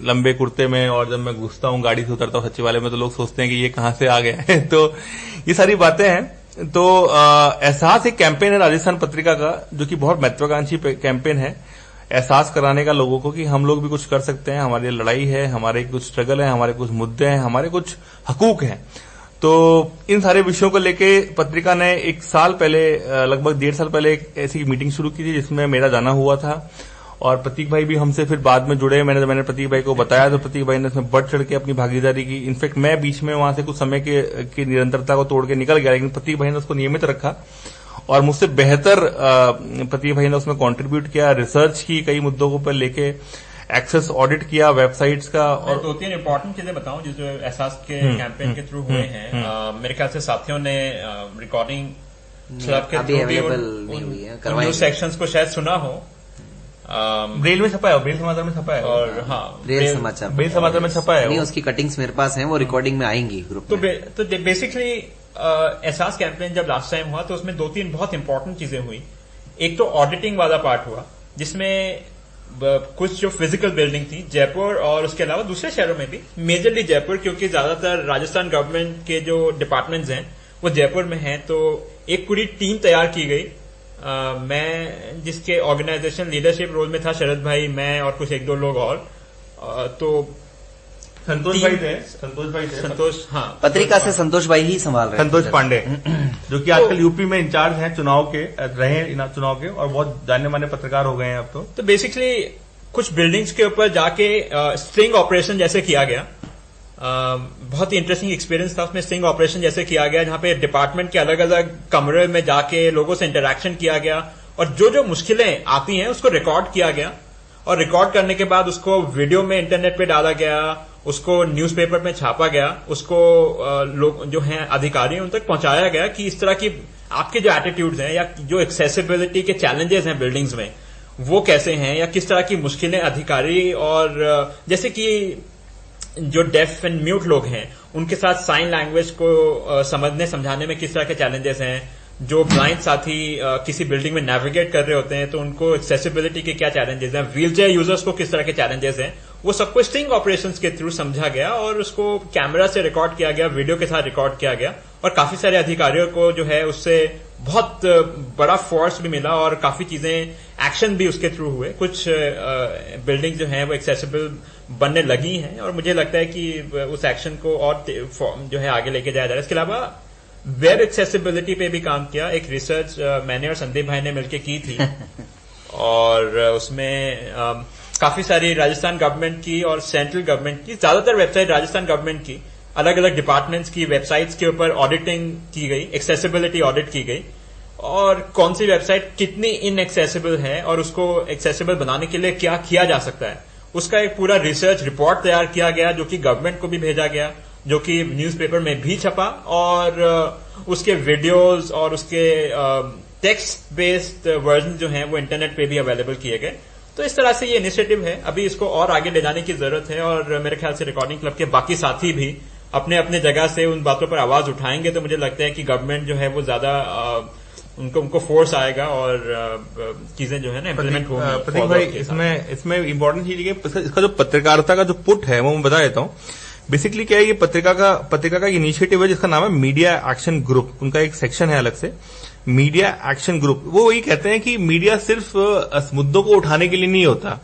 लंबे कुर्ते में, और जब मैं घुसता हूँ गाड़ी से उतरता हूँ सचिवालय में, तो लोग सोचते हैं कि ये कहाँ से आ गया है। तो ये सारी बातें हैं। तो एहसास एक कैंपेन है राजस्थान पत्रिका का, जो कि बहुत महत्वाकांक्षी कैंपेन है, एहसास कराने का लोगों को कि हम लोग भी कुछ कर सकते हैं, हमारी लड़ाई है, हमारे कुछ स्ट्रगल है, हमारे कुछ मुद्दे हैं, हमारे कुछ हकूक हैं। तो इन सारे विषयों को लेके पत्रिका ने एक साल पहले, लगभग 1.5 साल पहले एक ऐसी मीटिंग शुरू की थी जिसमें मेरा जाना हुआ था, और प्रतीक भाई भी हमसे फिर बाद में जुड़े। मैंने प्रतीक भाई को बताया तो प्रतीक भाई ने इसमें बढ़ चढ़ के अपनी भागीदारी की। इनफैक्ट मैं बीच में वहां से कुछ समय की निरंतरता को तोड़ के निकल गया, लेकिन प्रतीक भाई ने उसको नियमित रखा और मुझसे बेहतर प्रतीक भाई ने उसमें कंट्रीब्यूट किया, रिसर्च की कई मुद्दों पर लेके, एक्सेस ऑडिट किया वेबसाइट्स का। और 2-3 इंपॉर्टेंट चीजें बताऊं जो एहसास के कैंपेन के थ्रू हुए हैं। मेरे ख्याल से साथियों ने रिकॉर्डिंग क्लब के अभी अवेलेबल नहीं हुई है, न्यूज सेक्शंस को शायद सुना हो। ब्रेल में छपा है, ब्रेल समाचार में छपा है, और हाँ ब्रेल समाचार में छपा है। नहीं, उसकी कटिंग्स मेरे पास हैं, वो रिकॉर्डिंग में आएंगी ग्रुप में। तो बेसिकली एहसास कैंपेन जब लास्ट टाइम हुआ तो उसमें 2-3 बहुत इंपॉर्टेंट चीजें हुई। एक तो ऑडिटिंग वाला पार्ट हुआ, जिसमें कुछ जो फिजिकल बिल्डिंग थी जयपुर और उसके अलावा दूसरे शहरों में भी, मेजरली जयपुर, क्योंकि ज्यादातर राजस्थान गवर्नमेंट के जो डिपार्टमेंट्स हैं वो जयपुर में हैं। तो एक पूरी टीम तैयार की गई, मैं जिसके ऑर्गेनाइजेशन लीडरशिप रोल में था, शरद भाई, मैं और कुछ 1-2 लोग और। तो संतोष भाई थे, संतोष, हाँ, पत्रिका से संतोष भाई ही संभाल रहे हैं, संतोष पांडे, जो कि आजकल यूपी में इंचार्ज हैं चुनाव के, रहे चुनाव के, और बहुत जाने माने पत्रकार हो गए हैं अब तो बेसिकली कुछ बिल्डिंग्स के ऊपर जाके स्टिंग ऑपरेशन जैसे किया गया। बहुत ही इंटरेस्टिंग एक्सपीरियंस था उसमें। स्टिंग ऑपरेशन जैसे किया गया, जहां पे डिपार्टमेंट के अलग अलग कमरे में जाके लोगों से इंटरेक्शन किया गया, और जो मुश्किलें आती हैं उसको रिकॉर्ड किया गया, और रिकॉर्ड करने के बाद उसको वीडियो में इंटरनेट पे डाला गया, उसको न्यूज़पेपर में छापा गया, उसको लोग जो हैं अधिकारी उन तक पहुंचाया गया कि इस तरह की आपके जो एटीट्यूड्स हैं या जो एक्सेसिबिलिटी के चैलेंजेस हैं बिल्डिंग्स में वो कैसे हैं, या किस तरह की मुश्किलें अधिकारी, और जैसे कि जो डेफ एंड म्यूट लोग हैं उनके साथ साइन लैंग्वेज को समझने समझाने में किस तरह के चैलेंजेस हैं, जो ब्लाइंड साथी किसी बिल्डिंग में नेविगेट कर रहे होते हैं तो उनको एक्सेसिबिलिटी के क्या चैलेंजेस हैं, व्हीलचेयर यूजर्स को किस तरह के चैलेंजेस हैं, वो सबको स्टिंग ऑपरेशंस के थ्रू समझा गया और उसको कैमरा से रिकॉर्ड किया गया, वीडियो के साथ रिकॉर्ड किया गया, और काफी सारे अधिकारियों को जो है उससे बहुत बड़ा फोर्स भी मिला और काफी चीजें एक्शन भी उसके थ्रू हुए। कुछ बिल्डिंग जो है वो एक्सेसिबल बनने लगी हैं और मुझे लगता है कि उस एक्शन को और जो है आगे लेके जाया जा रहा है। इसके अलावा वेब एक्सेसिबिलिटी पे भी काम किया। एक रिसर्च मैंने और संदीप भाई ने मिलकर की थी और उसमें काफी सारी राजस्थान गवर्नमेंट की और सेंट्रल गवर्नमेंट की, ज्यादातर वेबसाइट राजस्थान गवर्नमेंट की, अलग अलग डिपार्टमेंट्स की वेबसाइट्स के ऊपर ऑडिटिंग की गई, एक्सेसिबिलिटी ऑडिट की गई, और कौन सी वेबसाइट कितनी इनएक्सेसिबल है और उसको एक्सेसिबल बनाने के लिए क्या किया जा सकता है, उसका एक पूरा रिसर्च रिपोर्ट तैयार किया गया जो कि गवर्नमेंट को भी भेजा गया, जो कि न्यूज़पेपर में भी छपा, और उसके वीडियोस और उसके टेक्स्ट बेस्ड वर्जन जो हैं वो इंटरनेट पे भी अवेलेबल किए गए। तो इस तरह से ये इनिशिएटिव है, अभी इसको और आगे ले जाने की जरूरत है और मेरे ख्याल से रिकॉर्डिंग क्लब के बाकी साथी भी अपने अपने जगह से उन बातों पर आवाज उठाएंगे तो मुझे लगता है कि गवर्नमेंट जो है वो ज्यादा उनको फोर्स आएगा और चीजें जो है ना इम्प्लीमेंट होंगी। प्रतीक भाई, इसमें इम्पोर्टेंट चीज है इसका जो पत्रकारिता का जो पुट है वो मैं बता देता हूँ। बेसिकली क्या है, ये पत्रिका का इनिशिएटिव है जिसका नाम है मीडिया एक्शन ग्रुप। उनका एक सेक्शन है अलग से, मीडिया एक्शन ग्रुप। वो वही कहते हैं कि मीडिया सिर्फ मुद्दों को उठाने के लिए नहीं होता,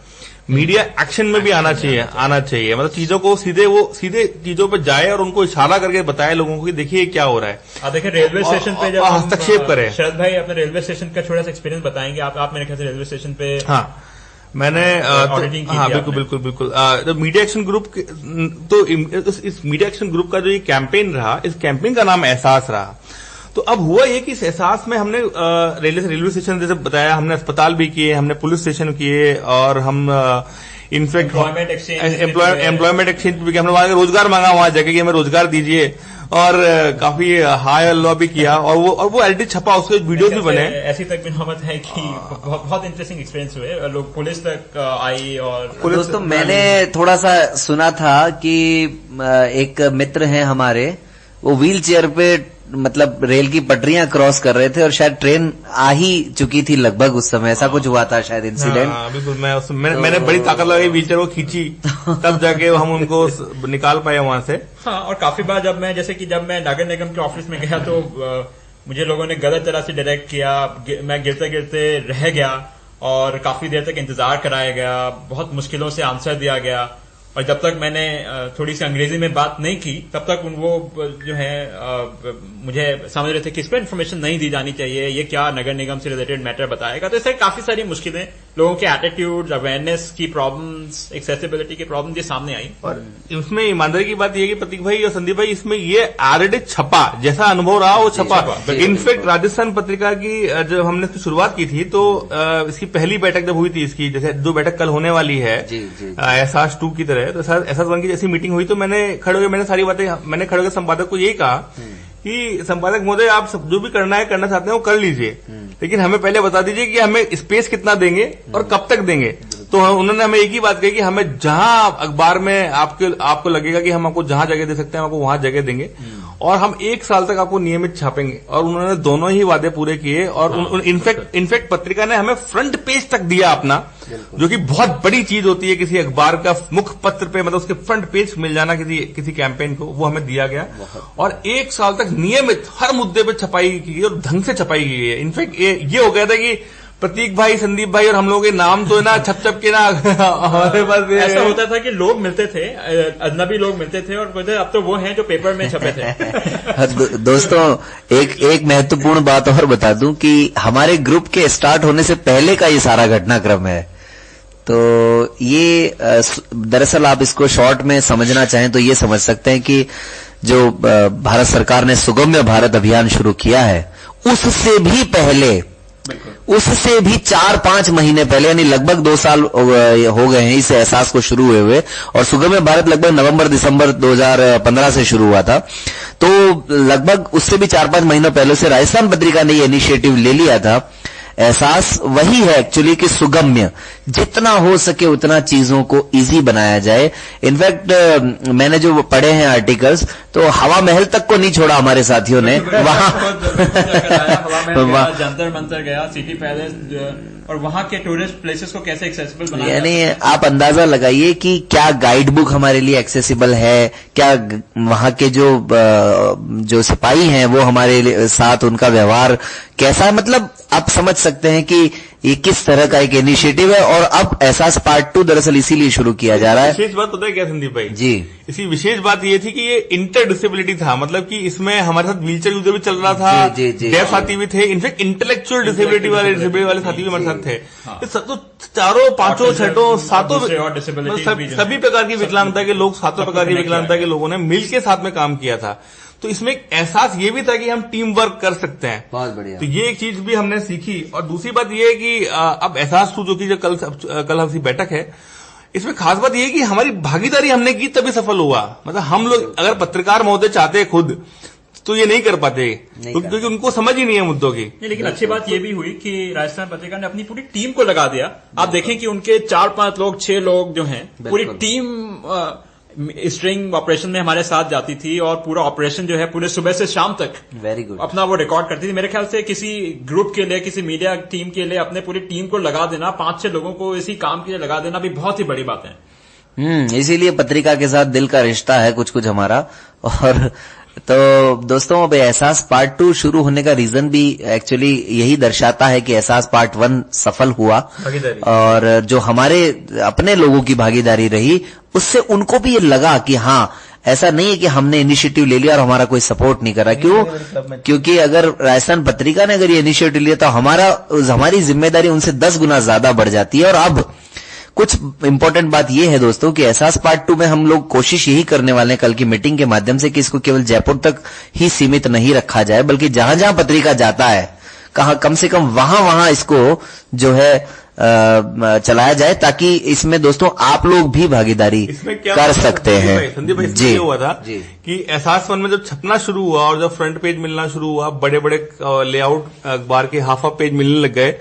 मीडिया एक्शन में भी आना चाहिए। मतलब चीजों को सीधे चीजों पर जाए और उनको इशारा करके बताए लोगों को कि देखिए क्या हो रहा है। देखिए रेलवे स्टेशन पे जब हस्तक्षेप करें। शरद भाई अपने रेलवे स्टेशन का थोड़ा सा एक्सपीरियंस बताएंगे। आप मेरे ख्याल से रेलवे स्टेशन पे मैंने ऑडिटिंग की। बिल्कुल। तो मीडिया एक्शन ग्रुप, तो इस मीडिया एक्शन ग्रुप का जो ये कैंपेन रहा, इस कैंपेन का नाम एहसास रहा। तो अब हुआ ये कि इस एहसास में हमने रेलवे स्टेशन जैसे बताया, हमने अस्पताल भी किए, हमने पुलिस स्टेशन किए, और हम इनफैक्ट एम्प्लॉयमेंट एक्सचेंज भी किया। हमने वहां रोजगार मांगा, वहां जाके कि हमें रोजगार दीजिए, और काफी हाई हल्ला भी किया, और वो एडिट छपा, उसके वीडियो भी बने। ऐसी तक भी नौबत है कि बहुत इंटरेस्टिंग एक्सपीरियंस हुए, लोग पुलिस तक आई। और दोस्तों मैंने थोड़ा सा सुना था कि एक मित्र हैं हमारे, वो व्हील चेयर पे मतलब रेल की पटरियां क्रॉस कर रहे थे और शायद ट्रेन आ ही चुकी थी लगभग उस समय, ऐसा कुछ हुआ था शायद इंसिडेंट। बिल्कुल। मैंने बड़ी ताकत लगाई व्हीलचेयर को खींची, तब जाके हम उनको निकाल पाए वहां से। हाँ, और काफी बार जब मैं नगर निगम के ऑफिस में गया तो मुझे लोगों ने गलत तरह से डायरेक्ट किया, मैं गिरते गिरते रह गया और काफी देर तक इंतजार कराया गया, बहुत मुश्किलों से आंसर दिया गया, और जब तक मैंने थोड़ी सी अंग्रेजी में बात नहीं की तब तक वो जो है मुझे समझ रहे थे कि इस पर इन्फॉर्मेशन नहीं दी जानी चाहिए, ये क्या नगर निगम से रिलेटेड मैटर बताएगा। तो इससे काफी सारी मुश्किलें, लोगों के एटीट्यूड, अवेयरनेस की प्रॉब्लम्स, एक्सेसिबिलिटी की प्रॉब्लम ये सामने आई। और इसमें ईमानदारी की बात यह कि प्रतीक भाई और संदीप भाई, इसमें ये ऑलरेडी छपा, जैसा अनुभव रहा वो छपा। इनफैक्ट राजस्थान पत्रिका की जब हमने इसकी शुरुआत की थी तो इसकी पहली बैठक जब हुई थी, इसकी जैसे जो बैठक कल होने वाली है एहसास 2 की तरह, तो एहसास 1 की जैसी मीटिंग हुई तो मैंने खड़े होकर संपादक को यही कहा कि संपादक महोदय, आप सब जो भी करना चाहते हैं वो कर लीजिए, लेकिन हमें पहले बता दीजिए कि हमें स्पेस कितना देंगे और कब तक देंगे। तो उन्होंने हमें एक ही बात कही कि हमें जहां अखबार में आपको लगेगा कि हम आपको जहां जगह दे सकते हैं, हम आपको वहां जगह देंगे और हम 1 साल तक आपको नियमित छापेंगे। और उन्होंने दोनों ही वादे पूरे किए और इनफैक्ट पत्रिका ने हमें फ्रंट पेज तक दिया अपना, जो कि बहुत बड़ी चीज होती है किसी अखबार का मुख्य पत्र पे, मतलब उसके फ्रंट पेज मिल जाना किसी कैंपेन को, वो हमें दिया गया और 1 साल तक नियमित हर मुद्दे पे छपाई की गई और ढंग से छपाई की गई है। इनफैक्ट ये हो गया था कि प्रतीक भाई, संदीप भाई और हम लोगों के नाम तो ना छप के ना हमारे पास ऐसा होता था कि लोग मिलते थे, अजनबी लोग मिलते थे और बोलते अब तो वो हैं जो पेपर में छपे थे। दोस्तों, एक महत्वपूर्ण बात और बता दूं कि हमारे ग्रुप के स्टार्ट होने से पहले का ये सारा घटनाक्रम है। तो ये दरअसल आप इसको शॉर्ट में समझना चाहें तो ये समझ सकते हैं कि जो भारत सरकार ने सुगम्य भारत अभियान शुरू किया है, उससे भी पहले, उससे भी 4-5 महीने पहले, यानी लगभग 2 साल हो गए हैं इस एहसास को शुरू हुए और सुगम्य भारत लगभग नवंबर-दिसंबर 2015 से शुरू हुआ था। तो लगभग उससे भी 4-5 महीनों पहले से राजस्थान पत्रिका ने ये इनिशिएटिव ले लिया था। एहसास वही है एक्चुअली कि सुगम्य, जितना हो सके उतना चीजों को इजी बनाया जाए। इनफैक्ट मैंने जो पढ़े हैं आर्टिकल्स, तो हवा महल तक को नहीं छोड़ा हमारे साथियों ने, वहां जंतर मंतर गया, सिटी पैलेस, और वहां के टूरिस्ट प्लेसेस को कैसे एक्सेसिबल बनाया, यानी आप अंदाजा लगाइए कि क्या गाइड बुक हमारे लिए एक्सेसिबल है, क्या वहां के जो सिपाही हैं वो हमारे साथ उनका व्यवहार कैसा है, मतलब आप समझ सकते हैं कि ये किस तरह का एक इनिशिएटिव है। और अब एहसास पार्ट 2 दरअसल इसीलिए शुरू किया जा रहा है। विशेष बात पता है क्या संदीप भाई जी, इसकी विशेष बात ये थी कि ये इंटर डिसेबिलिटी था, मतलब कि इसमें हमारे साथ व्हीलचेयर यूजर भी चल रहा था, डेफ साथी भी थे, इनफैक्ट इंटेलेक्चुअल डिसेबिलिटी वाले साथी भी हमारे साथ थे। तो चारों, पांचों, छठों, सातों सभी प्रकार की विकलांगता के लोग, 7 प्रकार की विकलांगता के लोगों ने मिलकर साथ में काम किया था। तो इसमें एक एहसास ये भी था कि हम टीम वर्क कर सकते हैं। बहुत बढ़िया। तो ये एक चीज भी हमने सीखी। और दूसरी बात ये है कि अब एहसास 2 जो कि कल हमारी बैठक है, इसमें खास बात यह है कि हमारी भागीदारी हमने की तभी सफल हुआ। मतलब हम लोग अगर पत्रकार महोदय चाहते खुद तो ये नहीं कर पाते, क्योंकि उनको समझ ही नहीं है मुद्दों की। लेकिन अच्छी बात ये भी हुई कि राजस्थान पत्रिका ने अपनी पूरी टीम को लगा दिया। आप देखें कि उनके 4-5 लोग, 6 लोग जो हैं, पूरी टीम स्ट्रिंग ऑपरेशन में हमारे साथ जाती थी और पूरा ऑपरेशन जो है पूरे सुबह से शाम तक वेरी गुड अपना वो रिकॉर्ड करती थी। मेरे ख्याल से किसी ग्रुप के लिए, किसी मीडिया टीम के लिए अपने पूरी टीम को लगा देना, 5-6 लोगों को इसी काम के लिए लगा देना भी बहुत ही बड़ी बात है। इसीलिए पत्रिका के साथ दिल का रिश्ता है कुछ हमारा। और तो दोस्तों, अब एहसास पार्ट 2 शुरू होने का रीजन भी एक्चुअली यही दर्शाता है कि एहसास पार्ट 1 सफल हुआ और जो हमारे अपने लोगों की भागीदारी रही, उससे उनको भी ये लगा कि हाँ, ऐसा नहीं है कि हमने इनिशिएटिव ले लिया और हमारा कोई सपोर्ट नहीं कर रहा। क्यों? क्योंकि अगर राजस्थान पत्रिका ने अगर ये इनिशिएटिव लिया तो हमारी जिम्मेदारी उनसे 10 गुना ज्यादा बढ़ जाती है। और अब कुछ इंपॉर्टेंट बात यह है दोस्तों कि एहसास पार्ट 2 में हम लोग कोशिश यही करने वाले हैं कल की मीटिंग के माध्यम से कि इसको केवल जयपुर तक ही सीमित नहीं रखा जाए, बल्कि जहां जहां पत्रिका जाता है, कम से कम वहां इसको जो है चलाया जाए, ताकि इसमें दोस्तों आप लोग भी भागीदारी कर सकते हैं। संदीप भाई, इसमें ये हुआ था कि एहसास 1 में जब छपना शुरू हुआ और जब फ्रंट पेज मिलना शुरू हुआ, बड़े बड़े लेआउट अखबार के हाफ पेज मिलने लग गए,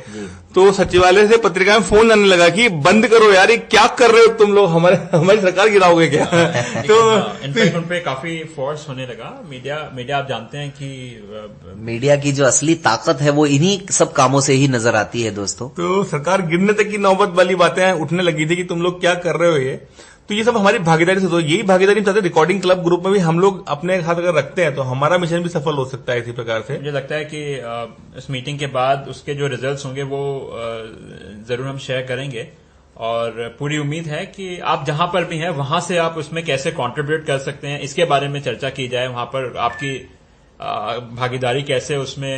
तो सचिवालय से पत्रिका में फोन आने लगा कि बंद करो यार, ये क्या कर रहे हो तुम लोग, हमारी सरकार गिराओगे क्या? तो इनफैक्ट उनपे काफी फोर्स होने लगा। मीडिया आप जानते हैं कि मीडिया की जो असली ताकत है वो इन्हीं सब कामों से ही नजर आती है दोस्तों। तो सरकार गिरने तक की नौबत वाली बातें उठने लगी थी कि तुम लोग क्या कर रहे हो ये। तो ये सब हमारी भागीदारी से, तो यही भागीदारी चाहते रिकॉर्डिंग क्लब ग्रुप में भी हम लोग अपने साथ अगर रखते हैं तो हमारा मिशन भी सफल हो सकता है इसी प्रकार से। मुझे लगता है कि इस मीटिंग के बाद उसके जो रिजल्ट्स होंगे वो जरूर हम शेयर करेंगे, और पूरी उम्मीद है कि आप जहां पर भी हैं वहां से आप उसमें कैसे कंट्रीब्यूट कर सकते हैं इसके बारे में चर्चा की जाए। वहां पर आपकी भागीदारी कैसे उसमें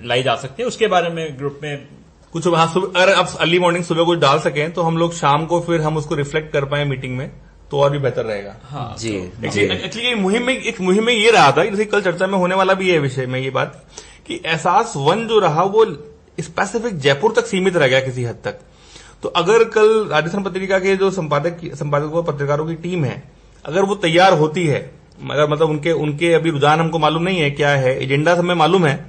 लाई जा सकती है उसके बारे में ग्रुप में कुछ अगर आप अर्ली मॉर्निंग सुबह कुछ डाल सकें तो हम लोग शाम को फिर हम उसको रिफ्लेक्ट कर पाए मीटिंग में, तो और भी बेहतर रहेगा। हाँ, जी एक्चुअली एक मुहिम में ये रहा था, जैसे कल चर्चा में होने वाला भी है विषय में ये बात कि एहसास वन जो रहा वो स्पेसिफिक जयपुर तक सीमित रह गया किसी हद तक। तो अगर कल राजस्थान पत्रिका के जो संपादकों पत्रकारों की टीम है, अगर वो तैयार होती है, अगर मतलब उनके अभी रुझान हमको मालूम नहीं है क्या है, एजेंडा हमें मालूम है,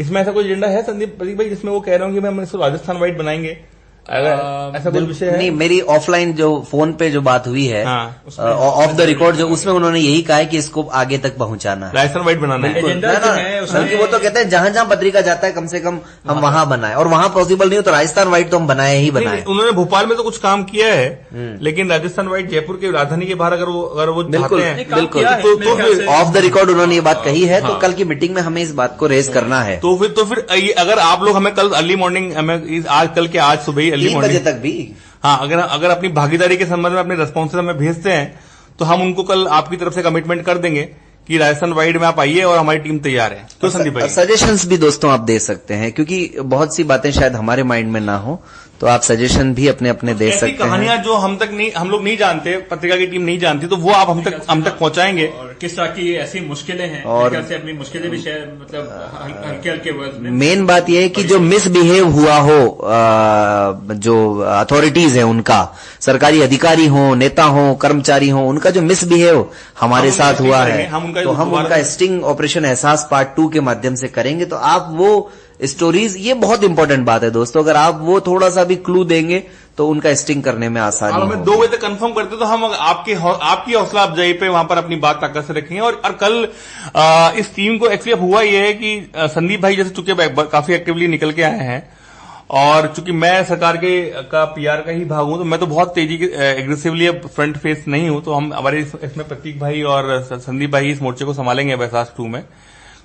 इसमें ऐसा कोई एजेंडा है संदीप प्रतीक भाई जिसमें वो कह रहे हो कि हम इसको राजस्थान वाइड बनाएंगे? अगर ऐसा कुछ विषय है? नहीं, मेरी ऑफलाइन जो फोन पे जो बात हुई है ऑफ द रिकॉर्ड जो, उसमें उन्होंने यही कहा है कि इसको आगे तक पहुंचाना है, राजस्थान वाइड बनाना है। बल्कि वो तो कहते हैं जहां जहां पत्रिका जाता है कम से कम हम वहां बनाए, और वहां पॉसिबल नहीं हो तो राजस्थान वाइड तो हम बनाए ही बनाए। उन्होंने भोपाल में तो कुछ काम किया है, लेकिन राजस्थान वाइड जयपुर की राजधानी के बाहर अगर वो चाहते हैं, बिल्कुल तो ऑफ द रिकॉर्ड उन्होंने ये बात कही है। तो कल की मीटिंग में हमें इस बात को रेज करना है। तो फिर अगर आप लोग हमें कल अर्ली मॉर्निंग, हमें आज सुबह ही अर्ली 3 बजे तक भी, हाँ, अगर अपनी भागीदारी के संबंध में अपने रेस्पॉन्सेज हमें भेजते हैं तो हम उनको कल आपकी तरफ से कमिटमेंट कर देंगे कि राजस्थान वाइड में आप आइए और हमारी टीम तैयार है। तो संदीप भाई सजेशंस भी दोस्तों आप दे सकते हैं, क्योंकि बहुत सी बातें शायद हमारे माइंड में ना हो, तो आप सजेशन भी अपने अपने दे सकते हैं। कहानियां जो हम लोग नहीं जानते, पत्रिका की टीम नहीं जानती, तो वो आप हम तक पहुंचाएंगे। और किस तरह की ऐसी मुश्किलें हैं, और से अपनी मुश्किलें भी शेयर, मतलब हल्के हल्के वर्ड में। मेन बात यह है कि जो मिसबिहेव हुआ हो, जो अथॉरिटीज है उनका, सरकारी अधिकारी हो, नेता हो, कर्मचारी हो, उनका जो मिसबिहेव हमारे साथ हुआ है, तो हम उनका स्टिंग ऑपरेशन एहसास पार्ट 2 के माध्यम से करेंगे। तो आप वो स्टोरीज, ये बहुत इंपॉर्टेंट बात है दोस्तों, अगर आप वो थोड़ा सा भी क्लू देंगे तो उनका स्टिंग करने में आसानी होगी। हमें 2 बजे तक कंफर्म करते तो हम आपकी हौसला अफजाई पे वहां पर अपनी बात ताकत से रखेंगे। और कल इस टीम को एक्चुअली अब हुआ ये है कि संदीप भाई जैसे चूंकि काफी एक्टिवली निकल के आए हैं, और चूंकि मैं सरकार का पीआर का ही भाग हूं, तो मैं तो बहुत तेजी एग्रेसिवली फ्रंट फेस नहीं हूं। तो हम हमारे इसमें प्रतीक भाई और संदीप भाई इस मोर्चे को संभालेंगे अब एहसास 2 में,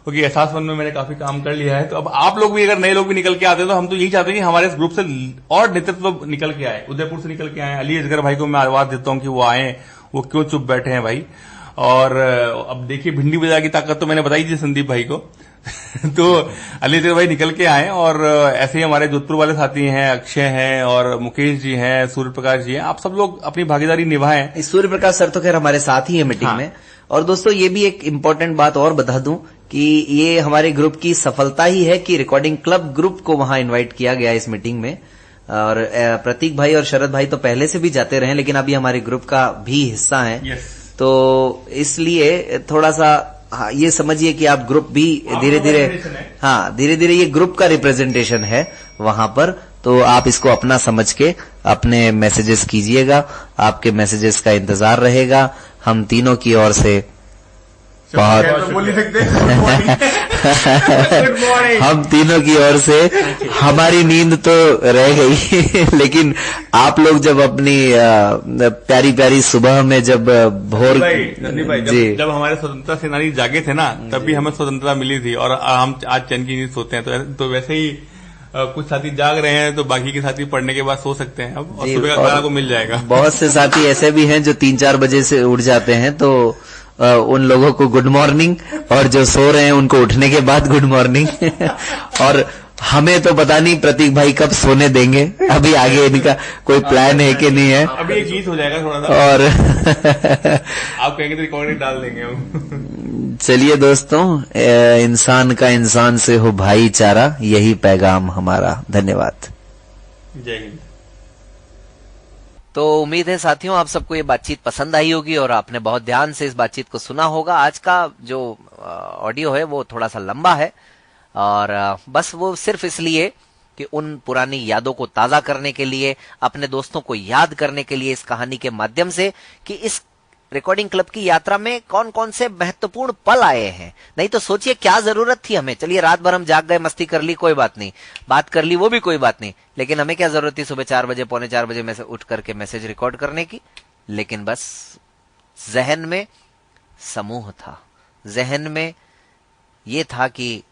क्योंकि एहसास 1 में मैंने काफी काम कर लिया है। तो अब आप लोग भी, अगर नए लोग भी निकल के आते हैं, तो हम तो यही चाहते हैं कि हमारे इस ग्रुप से और नेतृत्व निकल के आए, उदयपुर से निकल के आए। अली असगर भाई को मैं आवाज देता हूं कि वो आए, वो क्यों चुप बैठे हैं भाई। और अब देखिए भिंडी बाजार की ताकत तो मैंने बताई थी संदीप भाई को तो अली असगर भाई निकल के आए, और ऐसे ही हमारे जोधपुर वाले साथी हैं, अक्षय हैं और मुकेश जी हैं, सूर्य प्रकाश जी हैं, आप सब लोग अपनी भागीदारी निभाएं। सूर्य प्रकाश सर तो खैर हमारे साथ ही है मीटिंग में। और दोस्तों ये भी एक इम्पोर्टेंट बात और बता दूं कि ये हमारे ग्रुप की सफलता ही है कि रिकॉर्डिंग क्लब ग्रुप को वहां इनवाइट किया गया इस मीटिंग में। और प्रतीक भाई और शरद भाई तो पहले से भी जाते रहे, लेकिन अभी हमारे ग्रुप का भी हिस्सा हैं। तो इसलिए थोड़ा सा ये समझिए कि आप ग्रुप भी धीरे धीरे ये ग्रुप का रिप्रेजेंटेशन है वहां पर। तो आप इसको अपना समझ के अपने मैसेजेस कीजिएगा, आपके मैसेजेस का इंतजार रहेगा। हम तीनों की ओर से बहुत हम तीनों की ओर से हमारी नींद तो रह गई लेकिन आप लोग जब अपनी प्यारी प्यारी सुबह में जब भोर जब हमारे स्वतंत्रता सेनानी जागे थे ना, तब भी हमें स्वतंत्रता मिली थी, और हम आज चैन की नींद सोते हैं। तो वैसे ही कुछ साथी जाग रहे हैं, तो बाकी के साथी पढ़ने के बाद सो सकते हैं अब, और सुबह का खाना को मिल जाएगा। बहुत से साथी ऐसे भी हैं जो 3-4 बजे से उठ जाते हैं, तो उन लोगों को गुड मॉर्निंग, और जो सो रहे हैं उनको उठने के बाद गुड मॉर्निंग और हमें तो पता नहीं प्रतीक भाई कब सोने देंगे, अभी आगे इनका कोई प्लान है कि नहीं है। अभी एक गीत हो जाएगा थोड़ा सा, और आप कहेंगे तो रिकॉर्डिंग डाल देंगे हम। चलिए दोस्तों, इंसान का इंसान से हो भाईचारा, यही पैगाम हमारा। धन्यवाद, जय हिंद। तो उम्मीद है साथियों आप सबको ये बातचीत पसंद आई होगी और आपने बहुत ध्यान से इस बातचीत को सुना होगा। आज का जो ऑडियो है वो थोड़ा सा लंबा है, और बस वो सिर्फ इसलिए कि उन पुरानी यादों को ताजा करने के लिए, अपने दोस्तों को याद करने के लिए इस कहानी के माध्यम से कि इस रिकॉर्डिंग क्लब की यात्रा में कौन कौन से महत्वपूर्ण पल आए हैं। नहीं तो सोचिए क्या जरूरत थी हमें। चलिए रात भर हम जाग गए, मस्ती कर ली, कोई बात नहीं, बात कर ली, वो भी कोई बात नहीं, लेकिन हमें क्या जरूरत थी सुबह 4 बजे, पौने 4 बजे में से उठ करके मैसेज रिकॉर्ड करने की। लेकिन बस जहन में समूह था, जहन में ये था कि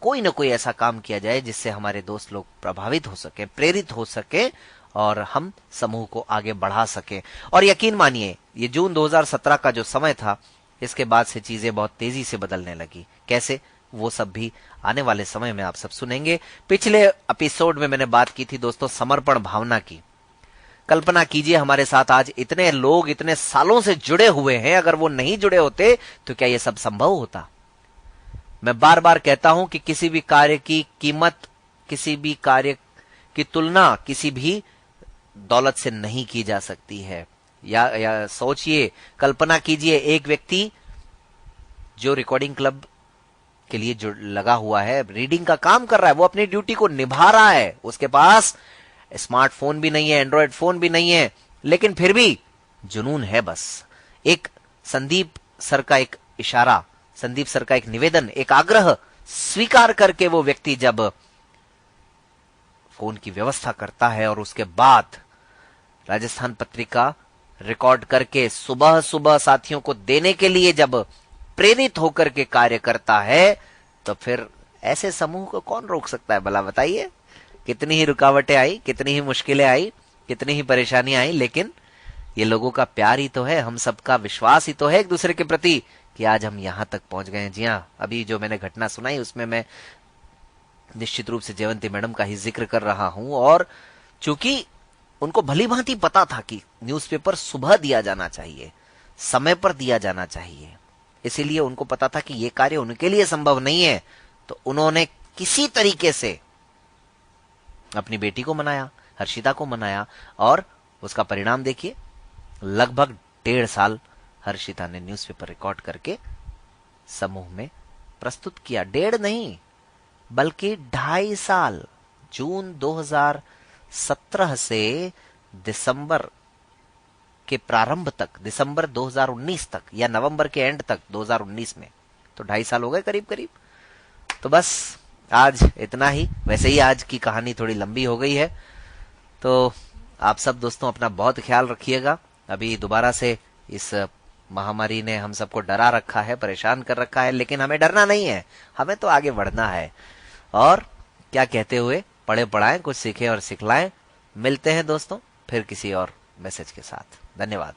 कोई ना कोई ऐसा काम किया जाए जिससे हमारे दोस्त लोग प्रभावित हो सके, प्रेरित हो सके और हम समूह को आगे बढ़ा सके। और यकीन मानिए ये जून 2017 का जो समय था, इसके बाद से चीजें बहुत तेजी से बदलने लगी। कैसे, वो सब भी आने वाले समय में आप सब सुनेंगे। पिछले एपिसोड में मैंने बात की थी दोस्तों समर्पण भावना की। कल्पना कीजिए हमारे साथ आज इतने लोग इतने सालों से जुड़े हुए हैं, अगर वो नहीं जुड़े होते तो क्या ये सब संभव होता। मैं बार बार कहता हूं कि किसी भी कार्य की कीमत, किसी भी कार्य की तुलना किसी भी दौलत से नहीं की जा सकती है। या सोचिए, कल्पना कीजिए एक व्यक्ति जो रिकॉर्डिंग क्लब के लिए जो लगा हुआ है, रीडिंग का काम कर रहा है, वो अपनी ड्यूटी को निभा रहा है, उसके पास स्मार्टफोन भी नहीं है, एंड्रॉयड फोन भी नहीं है, लेकिन फिर भी जुनून है। बस एक संदीप सर का एक इशारा, संदीप सर का एक निवेदन, एक आग्रह स्वीकार करके वो व्यक्ति जब फोन की व्यवस्था करता है और उसके बाद राजस्थान पत्रिका रिकॉर्ड करके सुबह सुबह साथियों को देने के लिए जब प्रेरित होकर के कार्य करता है, तो फिर ऐसे समूह को कौन रोक सकता है भला बताइए। कितनी ही रुकावटें आई, कितनी ही मुश्किलें आई, कितनी ही परेशानियां आई, लेकिन ये लोगों का प्यार ही तो है, हम सबका विश्वास ही तो है एक दूसरे के प्रति कि आज हम यहां तक पहुंच गए हैं। जी हाँ, अभी जो मैंने घटना सुनाई उसमें मैं निश्चित रूप से जयवंती मैडम का ही जिक्र कर रहा हूं। और चूंकि उनको भली भांति पता था कि न्यूज़पेपर सुबह दिया जाना चाहिए, समय पर दिया जाना चाहिए, इसीलिए उनको पता था कि यह कार्य उनके लिए संभव नहीं है, तो उन्होंने किसी तरीके से अपनी बेटी को मनाया, हर्षिता को मनाया, और उसका परिणाम देखिए, लगभग 1.5 साल हर्षिता ने न्यूज़पेपर रिकॉर्ड करके समूह में प्रस्तुत किया। 1.5 नहीं बल्कि 2.5 साल, जून 2017 से दिसंबर के प्रारंभ तक, दिसंबर 2019 तक या नवंबर के एंड तक 2019 में, तो 2.5 साल हो गए करीब करीब। तो बस आज इतना ही। वैसे ही आज की कहानी थोड़ी लंबी हो गई है, तो आप सब दोस्तों अपना बहुत ख्याल रखिएगा। अभी दोबारा से इस महामारी ने हम सबको डरा रखा है, परेशान कर रखा है, लेकिन हमें डरना नहीं है, हमें तो आगे बढ़ना है। और क्या कहते हुए, पढ़े पढ़ाएं, कुछ सीखें और सिखलाएं। मिलते हैं दोस्तों फिर किसी और मैसेज के साथ। धन्यवाद।